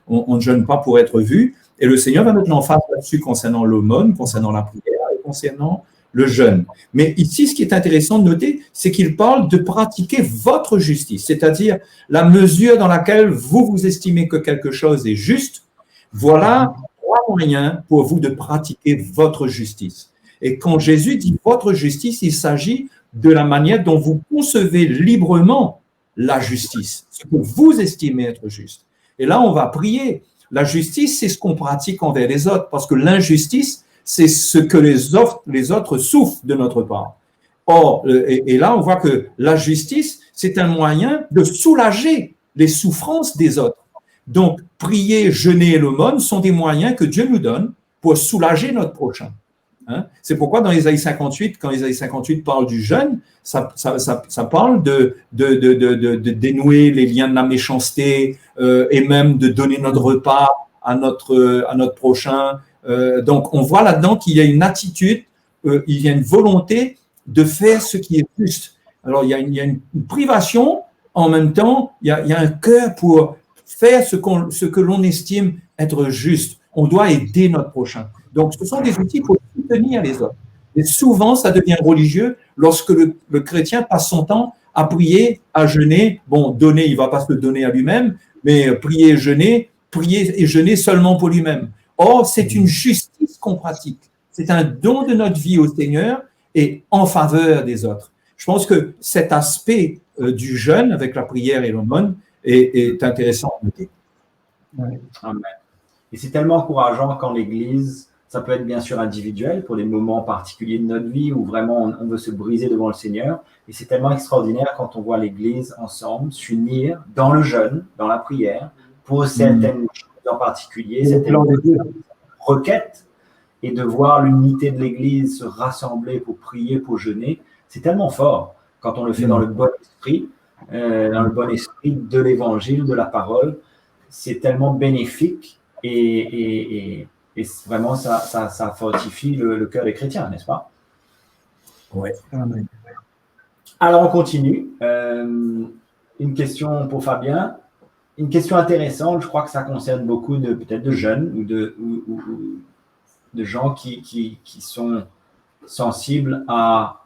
on ne jeûne pas pour être vu. Et le Seigneur va mettre l'emphase là-dessus concernant l'aumône, concernant la prière et concernant le jeûne. Mais ici, ce qui est intéressant de noter, c'est qu'il parle de pratiquer votre justice, c'est-à-dire la mesure dans laquelle vous estimez que quelque chose est juste. Voilà trois moyens pour vous de pratiquer votre justice. Et quand Jésus dit votre justice, il s'agit de la manière dont vous concevez librement la justice, ce que vous estimez être juste. Et là, on va prier. La justice, c'est ce qu'on pratique envers les autres, parce que l'injustice, c'est ce que les autres souffrent de notre part. Or, et là, on voit que la justice, c'est un moyen de soulager les souffrances des autres. Donc, prier, jeûner et l'aumône sont des moyens que Dieu nous donne pour soulager notre prochain. Hein? C'est pourquoi dans Ésaïe 58, quand Ésaïe 58 parle du jeûne, ça parle de dénouer les liens de la méchanceté et même de donner notre repas à notre prochain. Donc, on voit là-dedans qu'il y a une attitude, il y a une volonté de faire ce qui est juste. Alors, il y a une privation, en même temps, il y a un cœur pour faire ce que l'on estime être juste. On doit aider notre prochain. Donc, ce sont des outils pour soutenir les autres. Et souvent, ça devient religieux lorsque le chrétien passe son temps à prier, à jeûner. Bon, donner, il ne va pas se le donner à lui-même, mais prier et jeûner seulement pour lui-même. Or, c'est une justice qu'on pratique. C'est un don de notre vie au Seigneur et en faveur des autres. Je pense que cet aspect du jeûne avec la prière et l'aumône est intéressant à noter. Amen. Et c'est tellement encourageant quand l'Église Ça peut être bien sûr individuel pour les moments particuliers de notre vie où vraiment on veut se briser devant le Seigneur. Et c'est tellement extraordinaire quand on voit l'Église ensemble s'unir dans le jeûne, dans la prière, pour certaines choses en particulier, certaines requêtes, et de voir l'unité de l'Église se rassembler pour prier, pour jeûner. C'est tellement fort quand on le fait dans le bon esprit, de l'Évangile, de la parole. C'est tellement bénéfique et vraiment, ça fortifie le cœur des chrétiens, n'est-ce pas? Oui. Alors, on continue. Une question pour Fabien. Une question intéressante, je crois que ça concerne beaucoup peut-être de jeunes ou de gens qui sont sensibles à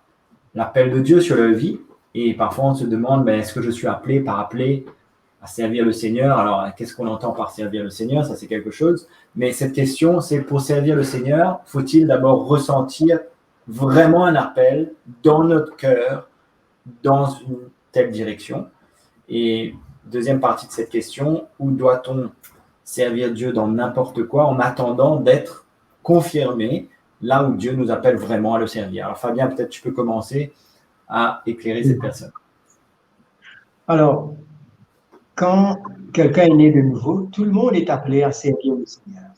l'appel de Dieu sur leur vie. Et parfois, on se demande, est-ce que je suis appelé à servir le Seigneur? Alors, qu'est-ce qu'on entend par servir le Seigneur? Ça, c'est quelque chose. Mais cette question, c'est pour servir le Seigneur, faut-il d'abord ressentir vraiment un appel dans notre cœur, dans une telle direction? Et deuxième partie de cette question, où doit-on servir Dieu dans n'importe quoi en attendant d'être confirmé là où Dieu nous appelle vraiment à le servir? Alors, Fabien, peut-être tu peux commencer à éclairer cette personne. Alors, quand quelqu'un est né de nouveau, tout le monde est appelé à servir le Seigneur.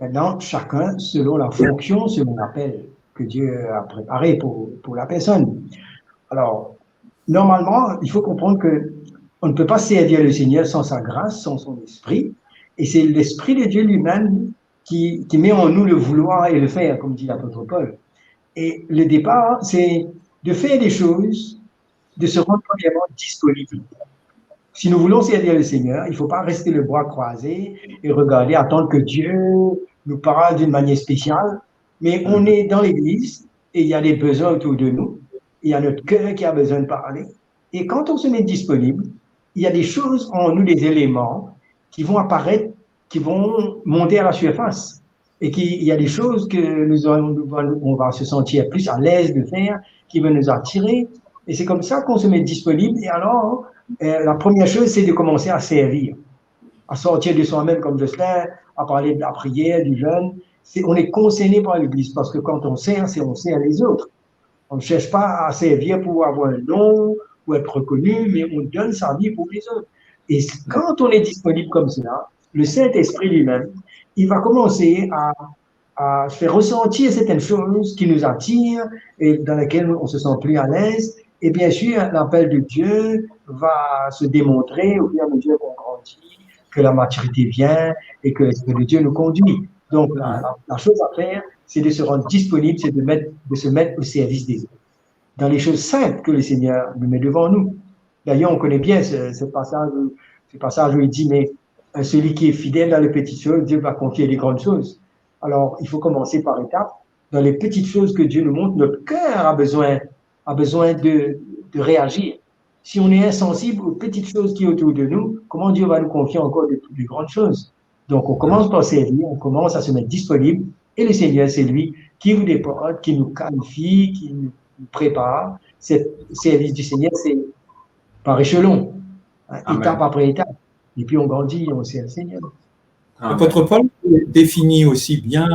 Maintenant, chacun selon la fonction, selon l'appel que Dieu a préparé pour la personne. Alors, normalement, il faut comprendre que on ne peut pas servir le Seigneur sans sa grâce, sans son esprit. Et c'est l'esprit de Dieu lui-même qui met en nous le vouloir et le faire, comme dit l'apôtre Paul. Et le départ, c'est de faire des choses, de se rendre premièrement disponible. Si nous voulons servir le Seigneur, il ne faut pas rester le bras croisé et regarder, attendre que Dieu nous parle d'une manière spéciale. Mais on est dans l'Église et il y a des besoins autour de nous. Il y a notre cœur qui a besoin de parler. Et quand on se met disponible, il y a des choses en nous, des éléments qui vont apparaître, qui vont monter à la surface. Et il y a des choses que on va se sentir plus à l'aise de faire, qui vont nous attirer. Et c'est comme ça qu'on se met disponible. Et alors, la première chose, c'est de commencer à servir, à sortir de soi-même comme Jocelyn, à parler de la prière, du jeûne. On est concerné par l'Église parce que quand on sert, on sert les autres. On ne cherche pas à servir pour avoir un nom, pour être reconnu, mais on donne sa vie pour les autres. Et quand on est disponible comme cela, le Saint-Esprit lui-même, il va commencer à faire ressentir certaines choses qui nous attirent et dans lesquelles on se sent plus à l'aise. Et bien sûr, l'appel de Dieu va se démontrer au fur et à mesure qu'on grandit, que la maturité vient et que l'Esprit de Dieu nous conduit. Donc, la chose à faire, c'est de se rendre disponible, c'est de se mettre au service des autres. Dans les choses simples que le Seigneur nous met devant nous. D'ailleurs, on connaît bien ce passage où il dit, mais celui qui est fidèle dans les petites choses, Dieu va confier les grandes choses. Alors, il faut commencer par étapes. Dans les petites choses que Dieu nous montre, notre cœur a besoin de réagir. Si on est insensible aux petites choses qui sont autour de nous, comment Dieu va nous confier encore de grandes choses? Donc, on commence par servir, on commence à se mettre disponible, et le Seigneur, c'est lui qui nous déporte, qui nous qualifie, qui nous prépare. Ce service du Seigneur, c'est par échelon, étape après étape. Et puis on grandit, on sert le Seigneur. L'apôtre Paul définit aussi bien,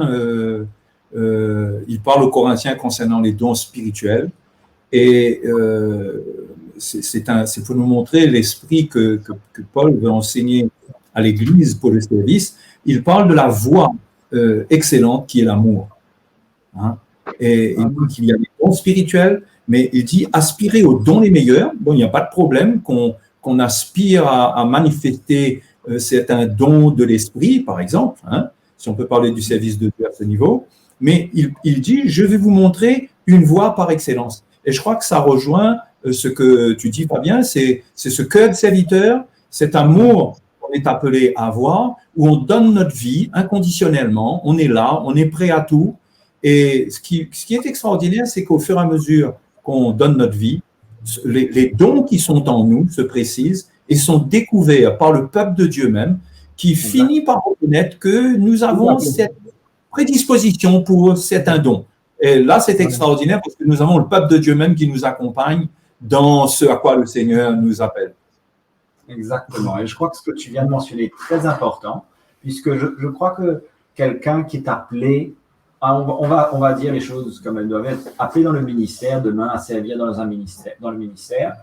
il parle aux Corinthiens concernant les dons spirituels, et c'est pour nous montrer l'esprit que Paul veut enseigner à l'Église pour le service. Il parle de la voie excellente qui est l'amour. Hein? Et il dit qu'il y a des dons spirituels, mais il dit aspirer aux dons les meilleurs. Bon, il n'y a pas de problème qu'on aspire à manifester certains dons de l'esprit, par exemple, hein, si on peut parler du service de Dieu à ce niveau. Mais il dit, je vais vous montrer une voie par excellence. Et je crois que ça rejoint ce que tu dis, Fabien, c'est ce cœur de serviteur, cet amour qu'on est appelé à avoir, où on donne notre vie inconditionnellement, on est là, on est prêt à tout. Et ce qui est extraordinaire, c'est qu'au fur et à mesure qu'on donne notre vie, les dons qui sont en nous se précisent et sont découverts par le peuple de Dieu même, qui finit par reconnaître que nous avons cette prédisposition pour certains dons. Et là, c'est extraordinaire parce que nous avons le peuple de Dieu même qui nous accompagne dans ce à quoi le Seigneur nous appelle. Exactement. Et je crois que ce que tu viens de mentionner est très important, puisque je crois que quelqu'un qui est appelé, on va dire les choses comme elles doivent être, appelé dans le ministère, demain à servir dans le ministère,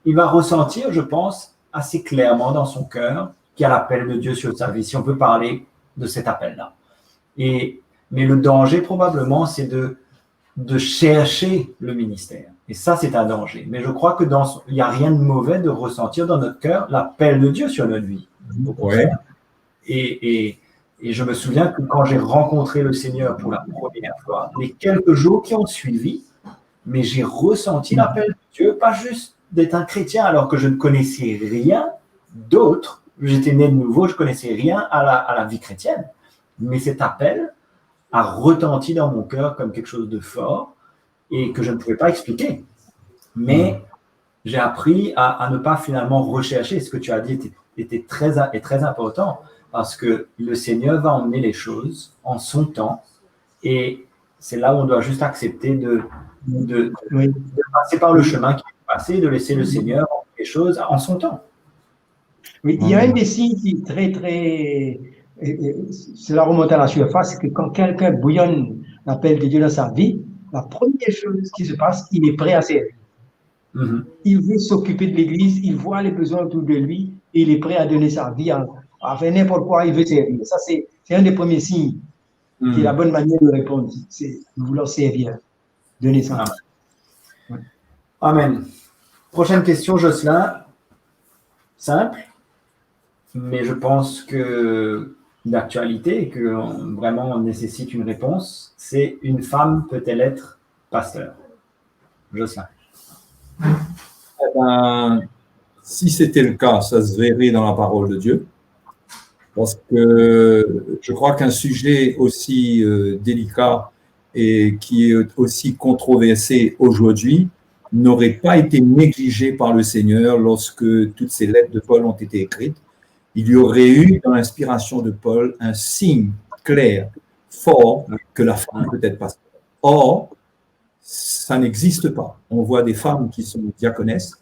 il va ressentir, je pense, assez clairement dans son cœur qu'il y a l'appel de Dieu sur sa vie, si on peut parler de cet appel-là. Mais le danger, probablement, c'est de chercher le ministère. Et ça, c'est un danger. Mais je crois que il n'y a rien de mauvais de ressentir dans notre cœur l'appel de Dieu sur notre vie. Ouais. Et je me souviens que quand j'ai rencontré le Seigneur pour la première fois, les quelques jours qui ont suivi, mais j'ai ressenti l'appel de Dieu, pas juste d'être un chrétien alors que je ne connaissais rien d'autre. J'étais né de nouveau, je ne connaissais rien à la vie chrétienne. Mais cet appel a retenti dans mon cœur comme quelque chose de fort et que je ne pouvais pas expliquer. Mais j'ai appris à ne pas finalement rechercher. Ce que tu as dit était très important parce que le Seigneur va emmener les choses en son temps et c'est là où on doit juste accepter de passer par le chemin qui est passé, de laisser le Seigneur emmener les choses en son temps. Oui, il y a un des signes qui est très, cela remonte à la surface, que quand quelqu'un bouillonne l'appel de Dieu dans sa vie, la première chose qui se passe, il est prêt à servir. Il veut s'occuper de l'Église, il voit les besoins autour de lui, et il est prêt à donner sa vie à faire n'importe quoi, il veut servir. Ça, c'est un des premiers signes qui est la bonne manière de répondre, c'est de vouloir servir, donner sa vie. Ouais. Amen. Prochaine question, Jocelyn. Simple, mais je pense que d'actualité et que vraiment on nécessite une réponse, c'est une femme peut-elle être pasteur? Jocelyn. Eh ben, si c'était le cas, ça se verrait dans la parole de Dieu. Parce que je crois qu'un sujet aussi délicat et qui est aussi controversé aujourd'hui n'aurait pas été négligé par le Seigneur lorsque toutes ces lettres de Paul ont été écrites. Il y aurait eu dans l'inspiration de Paul un signe clair, fort, que la femme peut être pasteur. Or, ça n'existe pas. On voit des femmes qui sont diaconesses,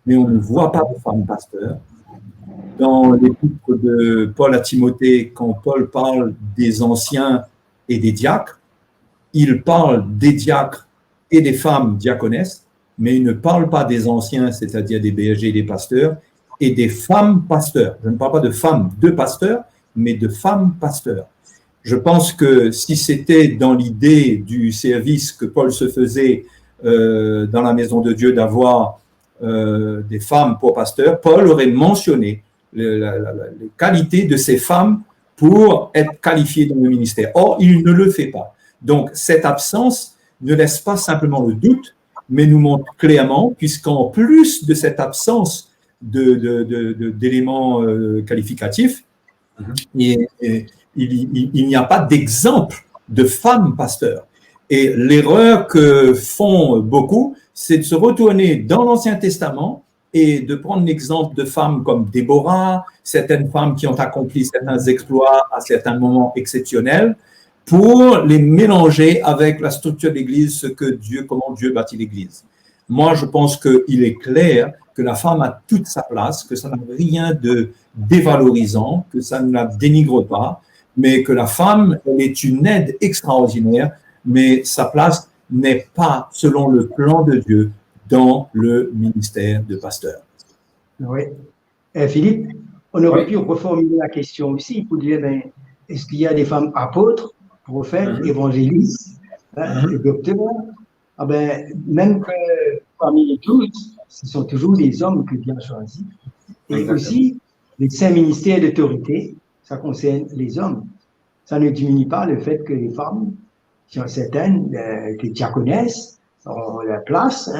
mais on ne voit pas de femmes pasteurs. Dans l'épître de Paul à Timothée, quand Paul parle des anciens et des diacres, il parle des diacres et des femmes diaconesses, mais il ne parle pas des anciens, c'est-à-dire des bergers et des pasteurs, et des femmes pasteurs. Je ne parle pas de femmes de pasteurs, mais de femmes pasteurs. Je pense que si c'était dans l'idée du service que Paul se faisait dans la maison de Dieu d'avoir des femmes pour pasteurs, Paul aurait mentionné les qualités de ces femmes pour être qualifiées dans le ministère. Or, il ne le fait pas. Donc, cette absence ne laisse pas simplement le doute, mais nous montre clairement, puisqu'en plus de cette absence d'éléments qualificatifs, il n'y a pas d'exemple de femmes pasteurs. Et l'erreur que font beaucoup, c'est de se retourner dans l'Ancien Testament et de prendre l'exemple de femmes comme Déborah, certaines femmes qui ont accompli certains exploits à certains moments exceptionnels, pour les mélanger avec la structure de l'Église, comment Dieu bâtit l'Église. Moi, je pense qu'il est clair que la femme a toute sa place, que ça n'a rien de dévalorisant, que ça ne la dénigre pas, mais que la femme, elle est une aide extraordinaire, mais sa place n'est pas, selon le plan de Dieu, dans le ministère de pasteur. Oui. Philippe, on aurait pu reformuler la question aussi pour dire, est-ce qu'il y a des femmes apôtres, prophètes, évangélistes, et docteurs? Même que parmi les 12, ce sont toujours des hommes que Dieu a choisis. Et aussi, les 5 ministères d'autorité, ça concerne les hommes. Ça ne diminue pas le fait que les femmes, qui ont certaines, des diaconesses, ont la place,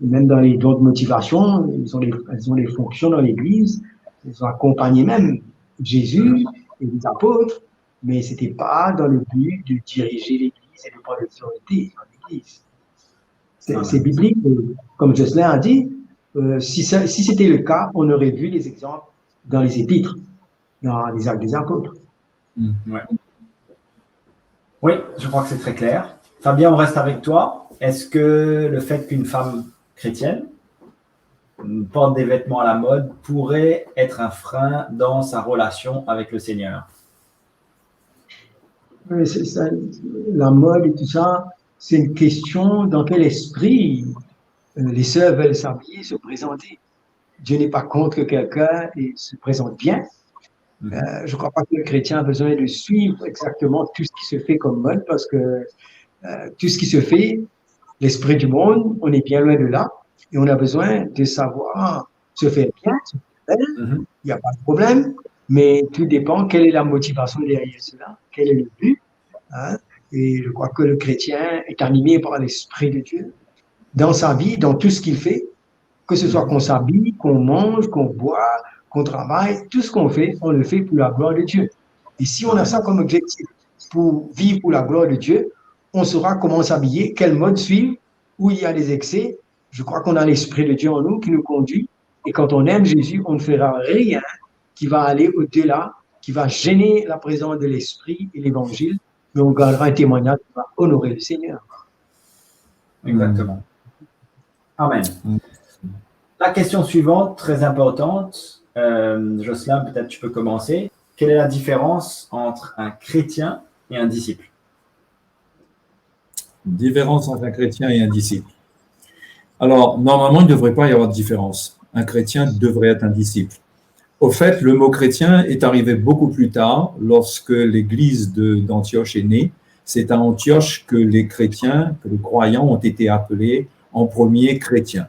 même dans les dons de motivation, elles ont des fonctions dans l'Église, elles ont accompagné même Jésus et les apôtres, mais ce n'était pas dans le but de diriger l'Église et de prendre l'autorité dans l'Église. C'est biblique, comme Jocelyn a dit, si c'était le cas, on aurait vu les exemples dans les épîtres, dans les actes des apôtres. Oui, je crois que c'est très clair. Fabien, on reste avec toi. Est-ce que le fait qu'une femme chrétienne porte des vêtements à la mode pourrait être un frein dans sa relation avec le Seigneur? Oui, c'est ça, la mode et tout ça, c'est une question dans quel esprit les sœurs veulent s'habiller, se présenter. Dieu n'est pas contre que quelqu'un se présente bien. Je ne crois pas que le chrétien a besoin de suivre exactement tout ce qui se fait comme mode parce que tout ce qui se fait, l'esprit du monde, on est bien loin de là et on a besoin de savoir se faire bien, se faire belle, il n'y a pas de problème, mais tout dépend quelle est la motivation derrière cela, quel est le but. Hein? Et je crois que le chrétien est animé par l'esprit de Dieu dans sa vie, dans tout ce qu'il fait, que ce soit qu'on s'habille, qu'on mange, qu'on boit, qu'on travaille, tout ce qu'on fait, on le fait pour la gloire de Dieu. Et si on a ça comme objectif pour vivre pour la gloire de Dieu, on saura comment s'habiller, quel mode suivre, où il y a des excès. Je crois qu'on a l'Esprit de Dieu en nous qui nous conduit. Et quand on aime Jésus, on ne fera rien qui va aller au-delà, qui va gêner la présence de l'Esprit et l'Évangile, mais on gardera un témoignage qui va honorer le Seigneur. Exactement. Amen. La question suivante, très importante, Jocelyn, peut-être tu peux commencer. Quelle est la différence entre un chrétien et un disciple? Différence entre un chrétien et un disciple. Alors, normalement, il ne devrait pas y avoir de différence. Un chrétien devrait être un disciple. Au fait, le mot chrétien est arrivé beaucoup plus tard, lorsque l'église d'Antioche est née. C'est à Antioche que les chrétiens, que les croyants ont été appelés en premier chrétiens.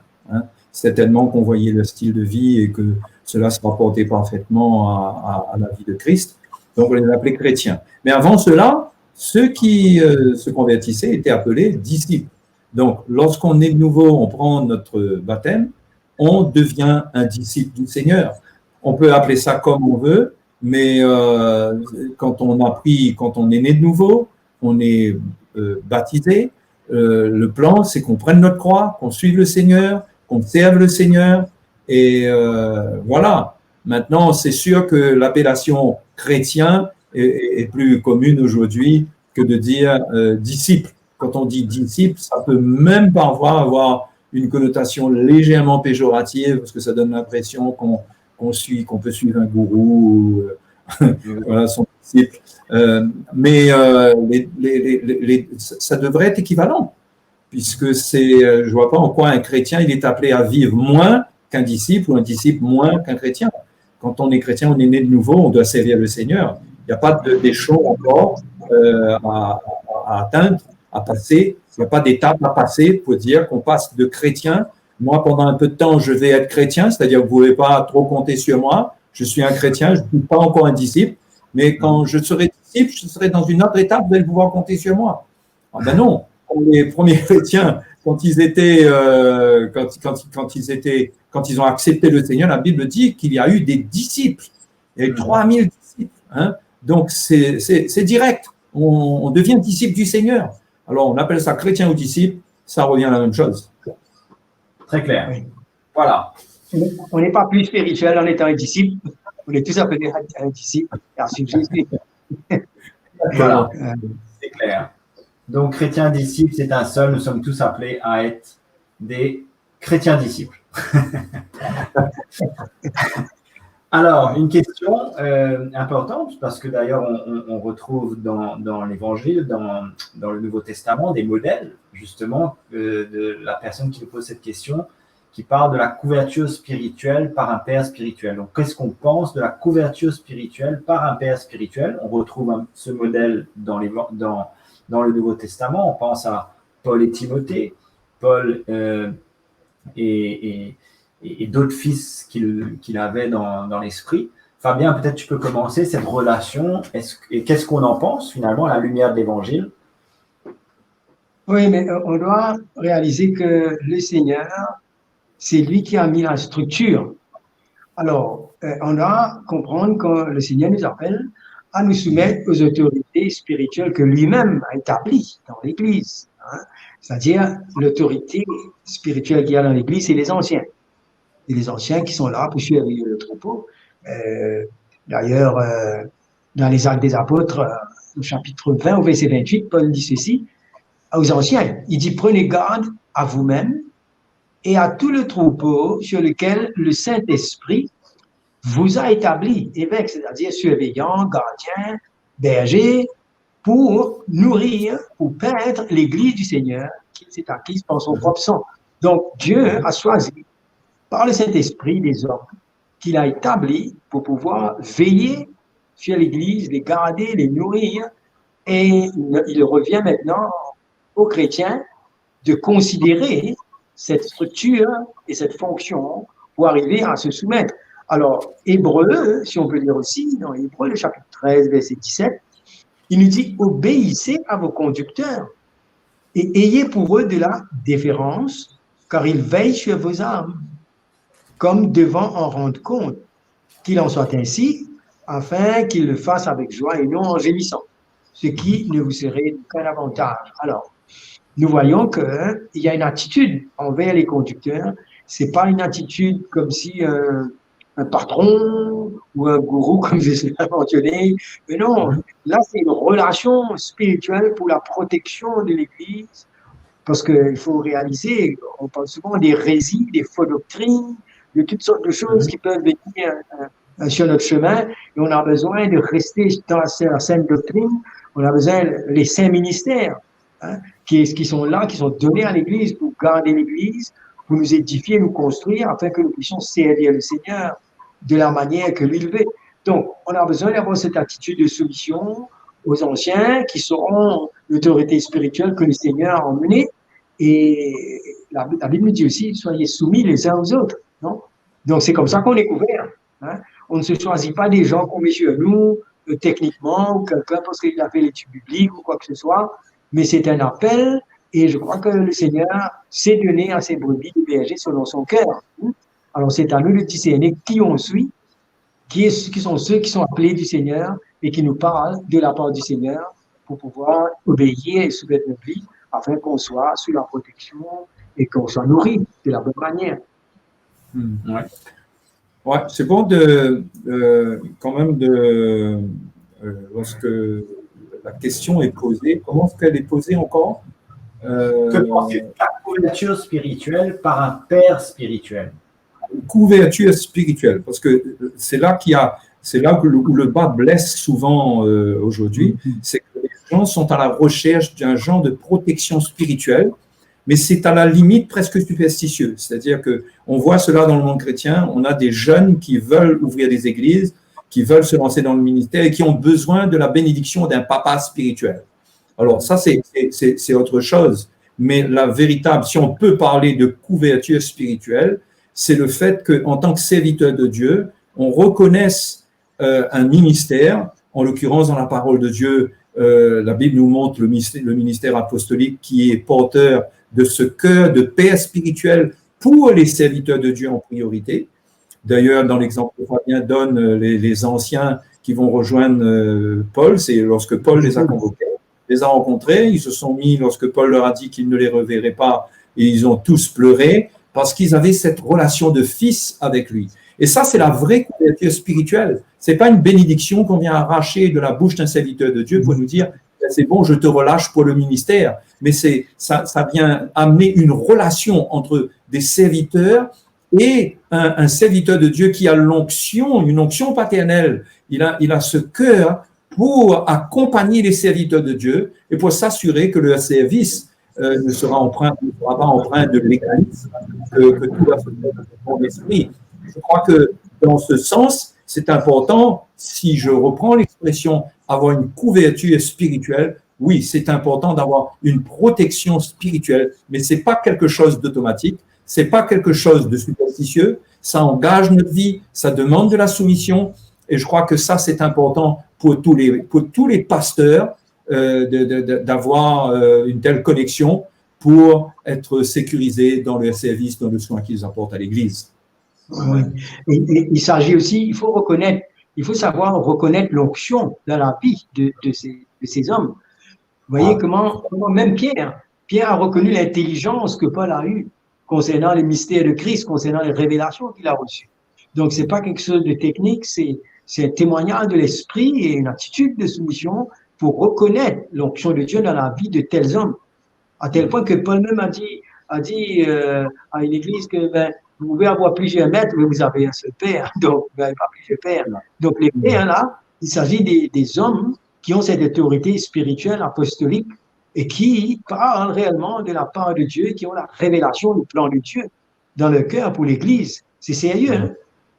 C'est tellement qu'on voyait le style de vie et que cela se rapportait parfaitement à la vie de Christ. Donc, on les appelait chrétiens. Mais avant cela, ceux qui se convertissaient étaient appelés disciples. Donc, lorsqu'on est de nouveau, on prend notre baptême, on devient un disciple du Seigneur. On peut appeler ça comme on veut, mais quand on est né de nouveau, on est baptisé. Le plan, c'est qu'on prenne notre croix, qu'on suive le Seigneur, qu'on serve le Seigneur. Et voilà. Maintenant, c'est sûr que l'appellation chrétien est plus commune aujourd'hui que de dire disciple. Quand on dit disciple, ça peut même parfois avoir une connotation légèrement péjorative parce que ça donne l'impression qu'on peut suivre un gourou ou voilà, son disciple. Mais ça devrait être équivalent, puisque je ne vois pas en quoi un chrétien il est appelé à vivre moins qu'un disciple ou un disciple moins qu'un chrétien. Quand on est chrétien, on est né de nouveau, on doit servir le Seigneur. Il n'y a pas d'échelon encore à atteindre, à passer. Il n'y a pas d'étape à passer pour dire qu'on passe de chrétien. Moi, pendant un peu de temps, je vais être chrétien, c'est-à-dire que vous ne pouvez pas trop compter sur moi. Je suis un chrétien, je ne suis pas encore un disciple. Mais quand je serai disciple, je serai dans une autre étape, vous allez pouvoir compter sur moi. Ah ben non, les premiers chrétiens, quand ils ont accepté le Seigneur, la Bible dit qu'il y a eu des disciples. Il y a eu 3000 disciples. Hein. Donc, c'est direct. On devient disciple du Seigneur. Alors, on appelle ça chrétien ou disciple, ça revient à la même chose. Très clair. Oui. Voilà. On n'est pas plus spirituel en étant un disciple. On est tous appelés un disciple à suivre Jésus. Voilà, c'est clair. Donc, chrétien disciple, c'est un seul. Nous sommes tous appelés à être des chrétiens disciples. Alors, une question importante, parce que d'ailleurs, on retrouve dans l'Évangile, dans le Nouveau Testament, des modèles, justement, de la personne qui nous pose cette question, qui parle de la couverture spirituelle par un père spirituel. Donc, qu'est-ce qu'on pense de la couverture spirituelle par un père spirituel? On retrouve ce modèle dans le Nouveau Testament. On pense à Paul et Timothée, Paul et d'autres fils qu'il avait dans l'esprit. Fabien, peut-être tu peux commencer cette relation. Et qu'est-ce qu'on en pense finalement à la lumière de l'Évangile? Oui, mais on doit réaliser que le Seigneur, c'est lui qui a mis la structure. Alors, on doit comprendre que le Seigneur nous appelle à nous soumettre aux autorités spirituelles que lui-même a établies dans l'Église. Hein. C'est-à-dire, l'autorité spirituelle qu'il y a dans l'Église, c'est les anciens. Et les anciens qui sont là pour surveiller le troupeau. D'ailleurs, dans les Actes des Apôtres, au chapitre 20, au verset 28, Paul dit ceci aux anciens. Il dit, prenez garde à vous-même et à tout le troupeau sur lequel le Saint-Esprit vous a établi, évêque, c'est-à-dire surveillant, gardien, berger, pour nourrir, pour paître l'Église du Seigneur qui s'est acquise par son propre sang. Donc, Dieu a choisi, par le Saint-Esprit, des hommes qu'il a établis pour pouvoir veiller sur l'Église, les garder, les nourrir. Et il revient maintenant aux chrétiens de considérer cette structure et cette fonction pour arriver à se soumettre. Alors, Hébreu, si on peut dire aussi, dans Hébreu, le chapitre 13, verset 17, il nous dit « Obéissez à vos conducteurs et ayez pour eux de la déférence, car ils veillent sur vos âmes, comme devant en rendre compte, qu'il en soit ainsi, afin qu'ils le fassent avec joie et non en gémissant, ce qui ne vous serait qu'un avantage. » Alors, nous voyons qu'il y a une attitude envers les conducteurs. Ce n'est pas une attitude comme si un patron ou un gourou, comme je l'ai mentionné. Mais non, là, c'est une relation spirituelle pour la protection de l'Église. Parce qu'il faut réaliser, on parle souvent des hérésies, des fausses doctrines, de toutes sortes de choses qui peuvent venir sur notre chemin. Et on a besoin de rester dans la saine doctrine. On a besoin des saints ministères. Qui sont là, qui sont donnés à l'Église pour garder l'Église, pour nous édifier, nous construire, afin que nous puissions servir le Seigneur de la manière que lui veut. Donc, on a besoin d'avoir cette attitude de soumission aux anciens qui seront l'autorité spirituelle que le Seigneur a emmenée. Et la Bible nous dit aussi, soyez soumis les uns aux autres. Non? Donc, c'est comme ça qu'on est couvert. On ne se choisit pas des gens qu'on met sur nous, techniquement, ou quelqu'un parce qu'il a fait l'étude biblique ou quoi que ce soit. Mais c'est un appel, et je crois que le Seigneur s'est donné à ses brebis de berger selon son cœur. Alors c'est à nous de discerner qui on suit, qui sont ceux qui sont appelés du Seigneur et qui nous parlent de la part du Seigneur pour pouvoir obéir et soumettre notre vie afin qu'on soit sous la protection et qu'on soit nourri de la bonne manière. Ouais, c'est bon quand même lorsque la question est posée. Comment est-ce qu'elle est posée encore? Que penses-tu de la couverture spirituelle par un père spirituel? Couverture spirituelle, parce que c'est là où le bas blesse souvent aujourd'hui, c'est que les gens sont à la recherche d'un genre de protection spirituelle, mais c'est à la limite presque superstitieux. C'est-à-dire qu'on voit cela dans le monde chrétien, on a des jeunes qui veulent ouvrir des églises, qui veulent se lancer dans le ministère et qui ont besoin de la bénédiction d'un papa spirituel. Alors ça, c'est autre chose. Mais la véritable, si on peut parler de couverture spirituelle, c'est le fait qu'en tant que serviteur de Dieu, on reconnaisse un ministère, en l'occurrence dans la parole de Dieu, la Bible nous montre le ministère apostolique qui est porteur de ce cœur de père spirituel pour les serviteurs de Dieu en priorité. D'ailleurs, dans l'exemple que Fabien donne, les anciens qui vont rejoindre Paul, c'est lorsque Paul les a convoqués, les a rencontrés, ils se sont mis, lorsque Paul leur a dit qu'ils ne les reverraient pas, et ils ont tous pleuré parce qu'ils avaient cette relation de fils avec lui. Et ça, c'est la vraie couverture spirituelle. Ce n'est pas une bénédiction qu'on vient arracher de la bouche d'un serviteur de Dieu pour nous dire « c'est bon, je te relâche pour le ministère ». Mais ça vient amener une relation entre des serviteurs et un serviteur de Dieu qui a l'onction, une onction paternelle. Il a ce cœur pour accompagner les serviteurs de Dieu et pour s'assurer que le service ne sera pas empreint de légalisme, que tout va se faire dans le bon esprit. Je crois que dans ce sens, c'est important, si je reprends l'expression, avoir une couverture spirituelle. Oui, c'est important d'avoir une protection spirituelle, mais ce n'est pas quelque chose d'automatique, ce n'est pas quelque chose de superstitieux, ça engage notre vie, ça demande de la soumission, et je crois que ça, c'est important pour tous les pasteurs d'avoir une telle connexion pour être sécurisés dans le service, dans le soin qu'ils apportent à l'Église. Oui. Et il s'agit aussi, il faut savoir reconnaître l'onction dans la vie de ces hommes. Vous voyez comment même Pierre a reconnu l'intelligence que Paul a eue concernant les mystères de Christ, concernant les révélations qu'il a reçues. Donc, c'est pas quelque chose de technique, c'est un témoignage de l'esprit et une attitude de soumission pour reconnaître l'onction de Dieu dans la vie de tels hommes. À tel point que Paul même a dit à une église que vous pouvez avoir plusieurs maîtres, mais vous avez un seul père, donc vous n'avez pas plusieurs pères. Donc, les pères, là, il s'agit des hommes qui ont cette autorité spirituelle, apostolique, et qui parlent réellement de la part de Dieu, qui ont la révélation du plan de Dieu dans le cœur pour l'Église. C'est sérieux, hein?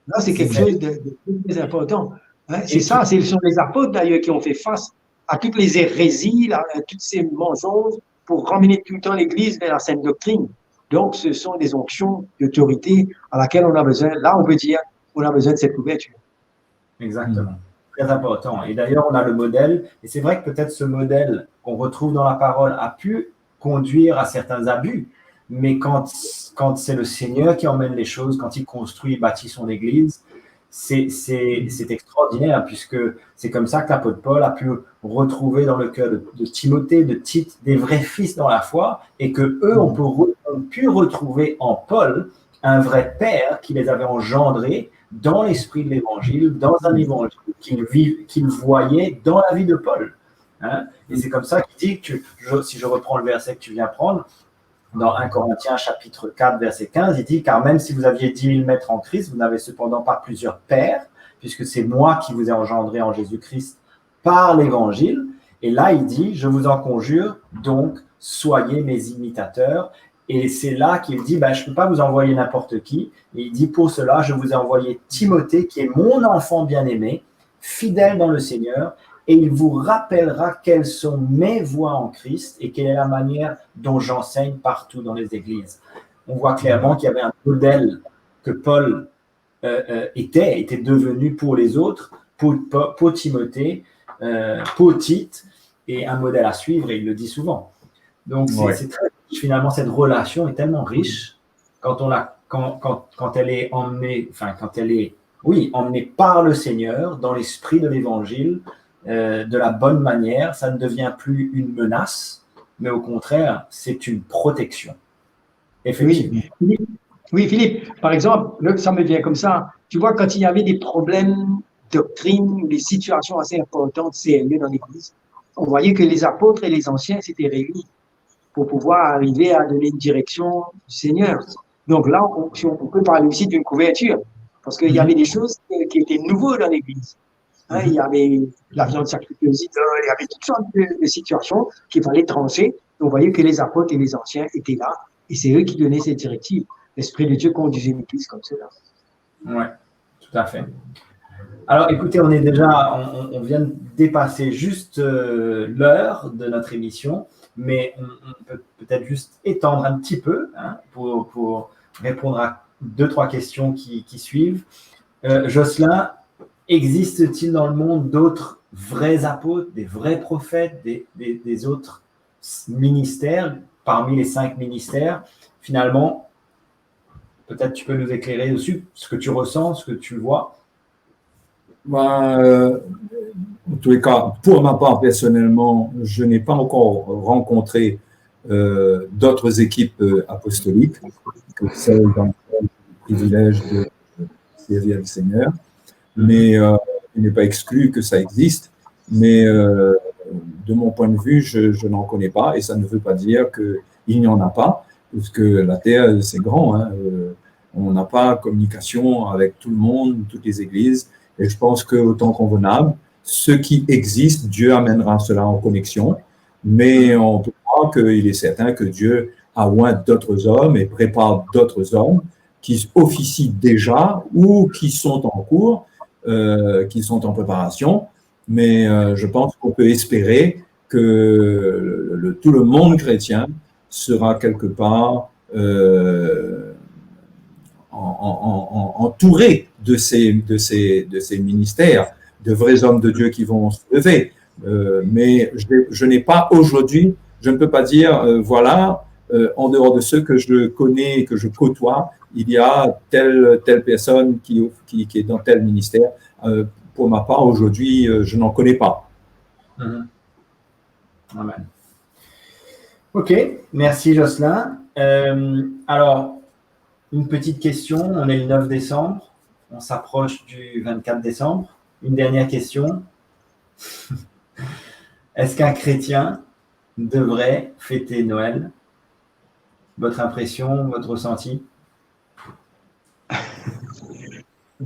Là, c'est quelque chose de très important. Hein? C'est ça, ce sont les apôtres d'ailleurs qui ont fait face à toutes les hérésies, à toutes ces mensonges pour ramener tout le temps l'Église vers la saine doctrine. Donc, ce sont des onctions d'autorité à laquelle on a besoin. Là, on peut dire qu'on a besoin de cette couverture. Exactement. Très important. Et d'ailleurs, on a le modèle. Et c'est vrai que peut-être ce modèle qu'on retrouve dans la parole a pu conduire à certains abus. Mais quand c'est le Seigneur qui emmène les choses, quand il construit et bâtit son Église, c'est extraordinaire, puisque c'est comme ça que l'apôtre Paul a pu retrouver dans le cœur de Timothée, de Tite, des vrais fils dans la foi, et que eux ont pu retrouver en Paul un vrai père qui les avait engendrés dans l'esprit de l'évangile, dans un évangile qu'ils voyaient dans la vie de Paul. Hein? Et c'est comme ça qu'il dit, si je reprends le verset que tu viens prendre, dans 1 Corinthiens chapitre 4, verset 15, il dit « Car même si vous aviez 10 000 maîtres en Christ, vous n'avez cependant pas plusieurs pères, puisque c'est moi qui vous ai engendré en Jésus-Christ par l'évangile. » Et là, il dit « Je vous en conjure, donc soyez mes imitateurs. » Et c'est là qu'il dit « Je ne peux pas vous envoyer n'importe qui. » Et il dit « Pour cela, je vous ai envoyé Timothée, qui est mon enfant bien-aimé, fidèle dans le Seigneur, et il vous rappellera quelles sont mes voies en Christ et quelle est la manière dont j'enseigne partout dans les églises. » On voit clairement qu'il y avait un modèle que Paul était devenu pour les autres, pour Timothée, pour Tite, et un modèle à suivre, et il le dit souvent. Donc, c'est très riche, finalement, cette relation est tellement riche quand elle est emmenée, emmenée par le Seigneur dans l'esprit de l'Évangile, de la bonne manière. Ça ne devient plus une menace, mais au contraire, c'est une protection. Effectivement. Oui, Philippe, par exemple, ça me vient comme ça. Tu vois, quand il y avait des problèmes doctrine, des situations assez importantes, sérieuses dans l'Église, on voyait que les apôtres et les anciens s'étaient réunis pour pouvoir arriver à donner une direction du Seigneur. Donc là, on peut parler aussi d'une couverture, parce qu'il y avait des choses qui étaient nouvelles dans l'Église. Hein, il y avait la viande sacrifiée aux idoles, il y avait toutes sortes de situations qu'il fallait trancher. On voyait que les apôtres et les anciens étaient là, et c'est eux qui donnaient ces directives. L'Esprit de Dieu conduisait l'Église comme cela. Oui, tout à fait. Alors, écoutez, on vient de dépasser juste l'heure de notre émission, mais on peut peut-être juste étendre un petit peu pour répondre à 2-3 questions qui suivent. Jocelyn, existe-t-il dans le monde d'autres vrais apôtres, des vrais prophètes, des autres ministères, parmi les 5 ministères? Finalement, peut-être tu peux nous éclairer dessus, ce que tu ressens, ce que tu vois. En tous les cas, pour ma part, personnellement, je n'ai pas encore rencontré d'autres équipes apostoliques que celles dans le privilège de servir le Seigneur. Mais il n'est pas exclu que ça existe. Mais de mon point de vue, je n'en connais pas. Et ça ne veut pas dire qu'il n'y en a pas, parce que la terre, c'est grand. Hein. On n'a pas communication avec tout le monde, toutes les églises. Et je pense qu'au temps convenable, ce qui existe, Dieu amènera cela en connexion. Mais on peut croire qu'il est certain que Dieu a oint d'autres hommes et prépare d'autres hommes qui officient déjà ou qui sont en cours, qui sont en préparation. Mais je pense qu'on peut espérer que tout le monde chrétien sera quelque part entouré de ces ministères, de vrais hommes de Dieu qui vont se lever. Mais je n'ai pas aujourd'hui, je ne peux pas dire, en dehors de ceux que je connais, que je côtoie, il y a telle personne qui est dans tel ministère. Pour ma part, aujourd'hui, je n'en connais pas. Amen. Ok, merci Jocelyn. Alors, une petite question, on est le 9 décembre, on s'approche du 24 décembre. Une dernière question. Est-ce qu'un chrétien devrait fêter Noël? Votre impression, votre ressenti?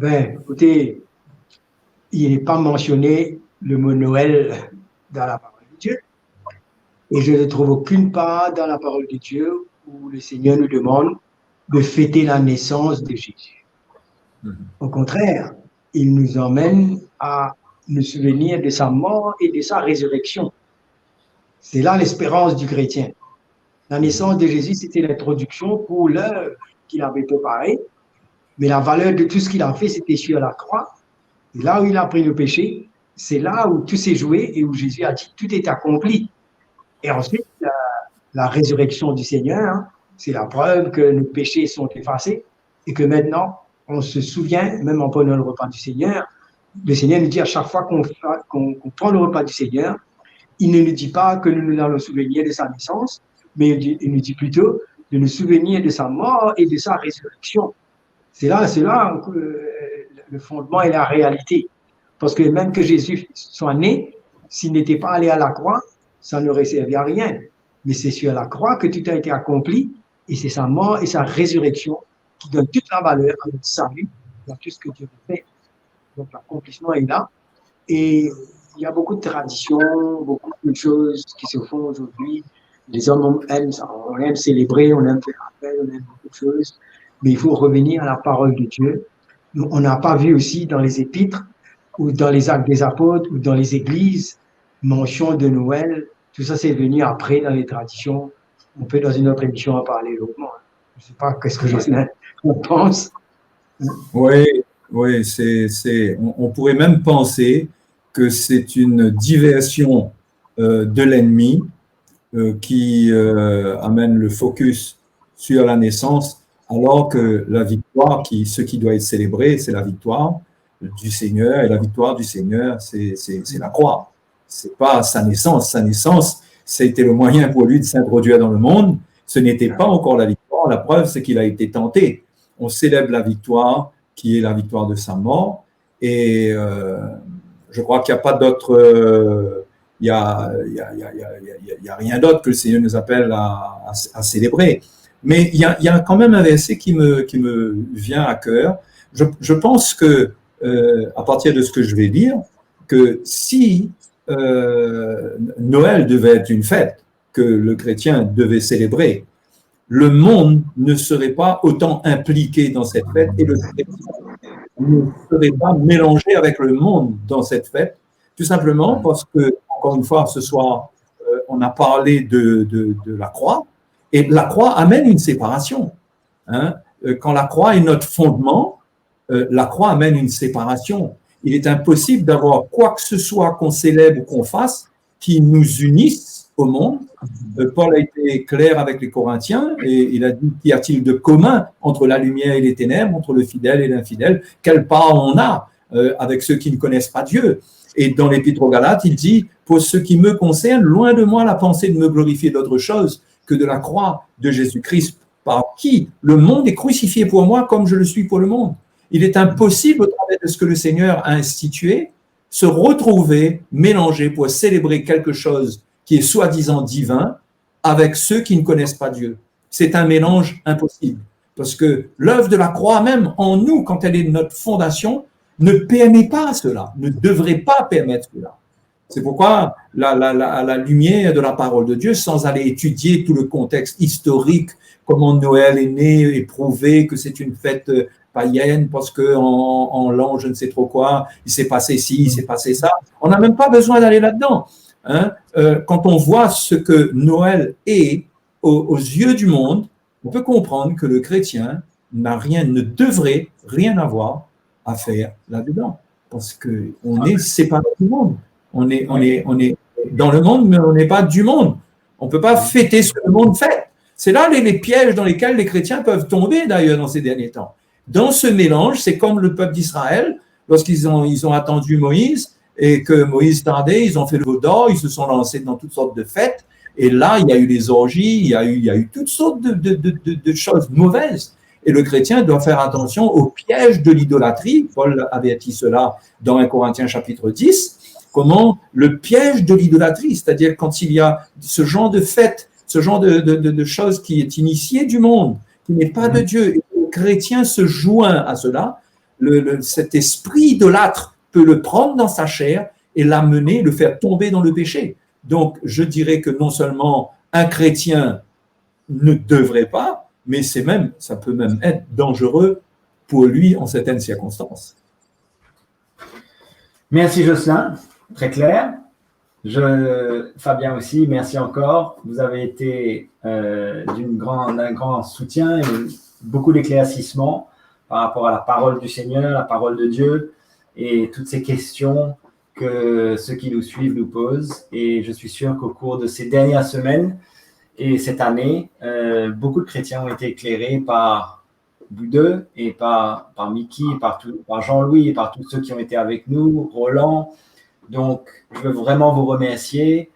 Écoutez, il n'est pas mentionné le mot Noël dans la parole de Dieu. Et je ne trouve aucune part dans la parole de Dieu où le Seigneur nous demande de fêter la naissance de Jésus. Au contraire, il nous emmène à nous souvenir de sa mort et de sa résurrection. C'est là l'espérance du chrétien. La naissance de Jésus, c'était l'introduction pour l'œuvre qu'il avait préparée, mais la valeur de tout ce qu'il a fait, c'était sur la croix. Et là où il a pris le péché, c'est là où tout s'est joué et où Jésus a dit tout est accompli. Et ensuite, la résurrection du Seigneur, hein, c'est la preuve que nos péchés sont effacés et que maintenant, on se souvient, même en prenant le repas du Seigneur, le Seigneur nous dit à chaque fois qu'on prend le repas du Seigneur, il ne nous dit pas que nous nous allons souvenir de sa naissance, mais il nous dit plutôt de nous souvenir de sa mort et de sa résurrection. C'est là que le fondement et la réalité. Parce que même que Jésus soit né, s'il n'était pas allé à la croix, ça n'aurait servi à rien. Mais c'est sur la croix que tout a été accompli, et c'est sa mort et sa résurrection qui donnent toute la valeur à notre salut dans tout ce que Dieu fait. Donc l'accomplissement est là. Et il y a beaucoup de traditions, beaucoup de choses qui se font aujourd'hui. Les hommes aiment ça, on aime célébrer, on aime faire appel, on aime beaucoup de choses. Mais il faut revenir à la parole de Dieu. On n'a pas vu aussi dans les épîtres, ou dans les actes des apôtres, ou dans les églises, mention de Noël. Tout ça, c'est venu après dans les traditions. On peut, dans une autre émission, en parler longuement. Je ne sais pas qu'est-ce que on pense. Oui, on pourrait même penser que c'est une diversion de l'ennemi qui amène le focus sur la naissance, alors que la victoire, ce qui doit être célébré, c'est la victoire du Seigneur, et la victoire du Seigneur, c'est la croix. C'est pas sa naissance. Sa naissance, c'était le moyen pour lui de s'introduire dans le monde. Ce n'était pas encore la victoire. La preuve, c'est qu'il a été tenté. On célèbre la victoire, qui est la victoire de sa mort. Et je crois qu'il n'y a pas d'autre... il y a rien d'autre que le Seigneur nous appelle à célébrer. Mais il y a quand même un verset qui me vient à cœur. Je pense que, à partir de ce que je vais dire, que si Noël devait être une fête que le chrétien devait célébrer, le monde ne serait pas autant impliqué dans cette fête et le chrétien ne serait pas mélangé avec le monde dans cette fête, tout simplement parce que, encore une fois, ce soir, on a parlé de la croix, et la croix amène une séparation. Hein. Quand la croix est notre fondement, la croix amène une séparation. Il est impossible d'avoir quoi que ce soit qu'on célèbre ou qu'on fasse qui nous unisse au monde. Paul a été clair avec les Corinthiens et il a dit: qu'y a-t-il de commun entre la lumière et les ténèbres, entre le fidèle et l'infidèle? Quelle part on a avec ceux qui ne connaissent pas Dieu? Et dans l'Épître aux Galates, il dit: pour ce qui me concerne, loin de moi la pensée de me glorifier d'autre chose que de la croix de Jésus-Christ, par qui le monde est crucifié pour moi comme je le suis pour le monde. Il est impossible, au travers de ce que le Seigneur a institué, se retrouver mélangé pour célébrer quelque chose qui est soi-disant divin avec ceux qui ne connaissent pas Dieu. C'est un mélange impossible. Parce que l'œuvre de la croix, même en nous, quand elle est notre fondation, ne permet pas cela, ne devrait pas permettre cela. C'est pourquoi la lumière de la parole de Dieu, sans aller étudier tout le contexte historique, comment Noël est né et prouver que c'est une fête païenne parce que en l'an je ne sais trop quoi, il s'est passé ci, il s'est passé ça. On n'a même pas besoin d'aller là-dedans. Hein. Quand on voit ce que Noël est aux yeux du monde, on peut comprendre que le chrétien ne devrait rien avoir à faire là-dedans, parce qu'on est séparé du monde. On est dans le monde, mais on n'est pas du monde. On ne peut pas fêter ce que le monde fait. C'est là les pièges dans lesquels les chrétiens peuvent tomber, d'ailleurs, dans ces derniers temps. Dans ce mélange, c'est comme le peuple d'Israël, lorsqu'ils ont attendu Moïse, et que Moïse tardait, ils ont fait le veau d'or, ils se sont lancés dans toutes sortes de fêtes, et là, il y a eu les orgies, il y a eu toutes sortes de choses mauvaises. Et le chrétien doit faire attention au piège de l'idolâtrie. Paul avertit cela dans 1 Corinthiens chapitre 10, comment le piège de l'idolâtrie, c'est-à-dire quand il y a ce genre de fête, ce genre de choses qui est initié du monde, qui n'est pas de Dieu, et le chrétien se joint à cela, cet esprit idolâtre peut le prendre dans sa chair et l'amener, le faire tomber dans le péché. Donc, je dirais que non seulement un chrétien ne devrait pas, mais ça peut même être dangereux pour lui en certaines circonstances. Merci Jocelyn, très clair. Fabien aussi, merci encore. Vous avez été d'un grand soutien et beaucoup d'éclaircissements par rapport à la parole du Seigneur, la parole de Dieu et toutes ces questions que ceux qui nous suivent nous posent. Et je suis sûr qu'au cours de ces dernières semaines et cette année, beaucoup de chrétiens ont été éclairés par vous deux et par Mickey, par Jean-Louis et par tous ceux qui ont été avec nous, Roland. Donc, je veux vraiment vous remercier,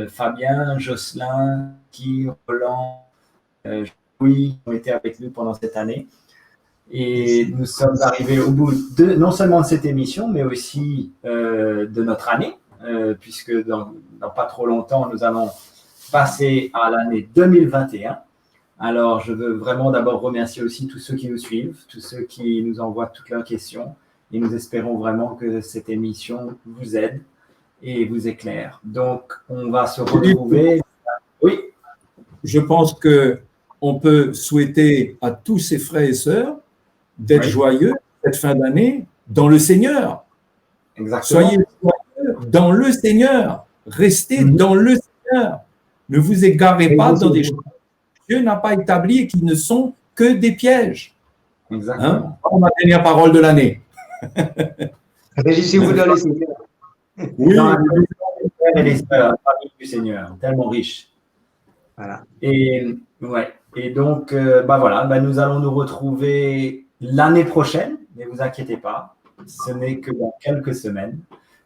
Fabien, Jocelyn, Mickey, Roland, Jean-Louis, qui ont été avec nous pendant cette année. Et nous sommes arrivés au bout non seulement de cette émission, mais aussi de notre année, puisque dans pas trop longtemps, nous allons passer à l'année 2021. Alors, je veux vraiment d'abord remercier aussi tous ceux qui nous suivent, tous ceux qui nous envoient toutes leurs questions. Et nous espérons vraiment que cette émission vous aide et vous éclaire. Donc, on va se retrouver. Oui. Je pense qu'on peut souhaiter à tous ces frères et sœurs d'être joyeux cette fin d'année dans le Seigneur. Exactement. Soyez joyeux dans le Seigneur. Restez dans le Seigneur. Ne vous égarez pas dans des choses que Dieu n'a pas établies et qui ne sont que des pièges. Exactement. Ma dernière parole de l'année. Régissez-vous dans le Seigneur. Oui, dans les frères du Seigneur, tellement riche. Voilà. Et donc, voilà, nous allons nous retrouver l'année prochaine, ne vous inquiétez pas, ce n'est que dans quelques semaines,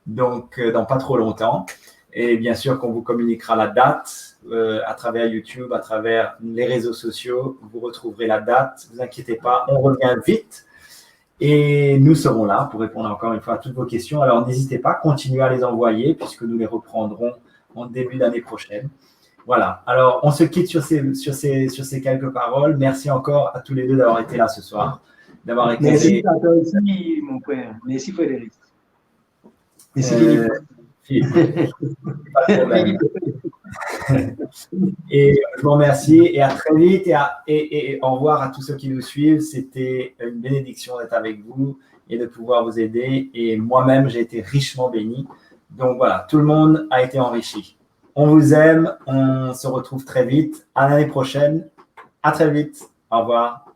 donc dans pas trop longtemps. Et bien sûr qu'on vous communiquera la date à travers YouTube, à travers les réseaux sociaux, vous retrouverez la date, ne vous inquiétez pas, on revient vite. Et nous serons là pour répondre encore une fois à toutes vos questions. Alors n'hésitez pas, continuez à les envoyer puisque nous les reprendrons en début d'année prochaine. Voilà, alors on se quitte sur ces quelques paroles. Merci encore à tous les deux d'avoir été là ce soir. Merci à toi aussi, mon frère. Merci Frédéric. Merci Philippe. Pas de problème. Et je vous remercie et à très vite et au revoir à tous ceux qui nous suivent. C'était une bénédiction d'être avec vous et de pouvoir vous aider. Et moi-même, j'ai été richement béni. Donc voilà, tout le monde a été enrichi. On vous aime, on se retrouve très vite. À l'année prochaine. À très vite. Au revoir.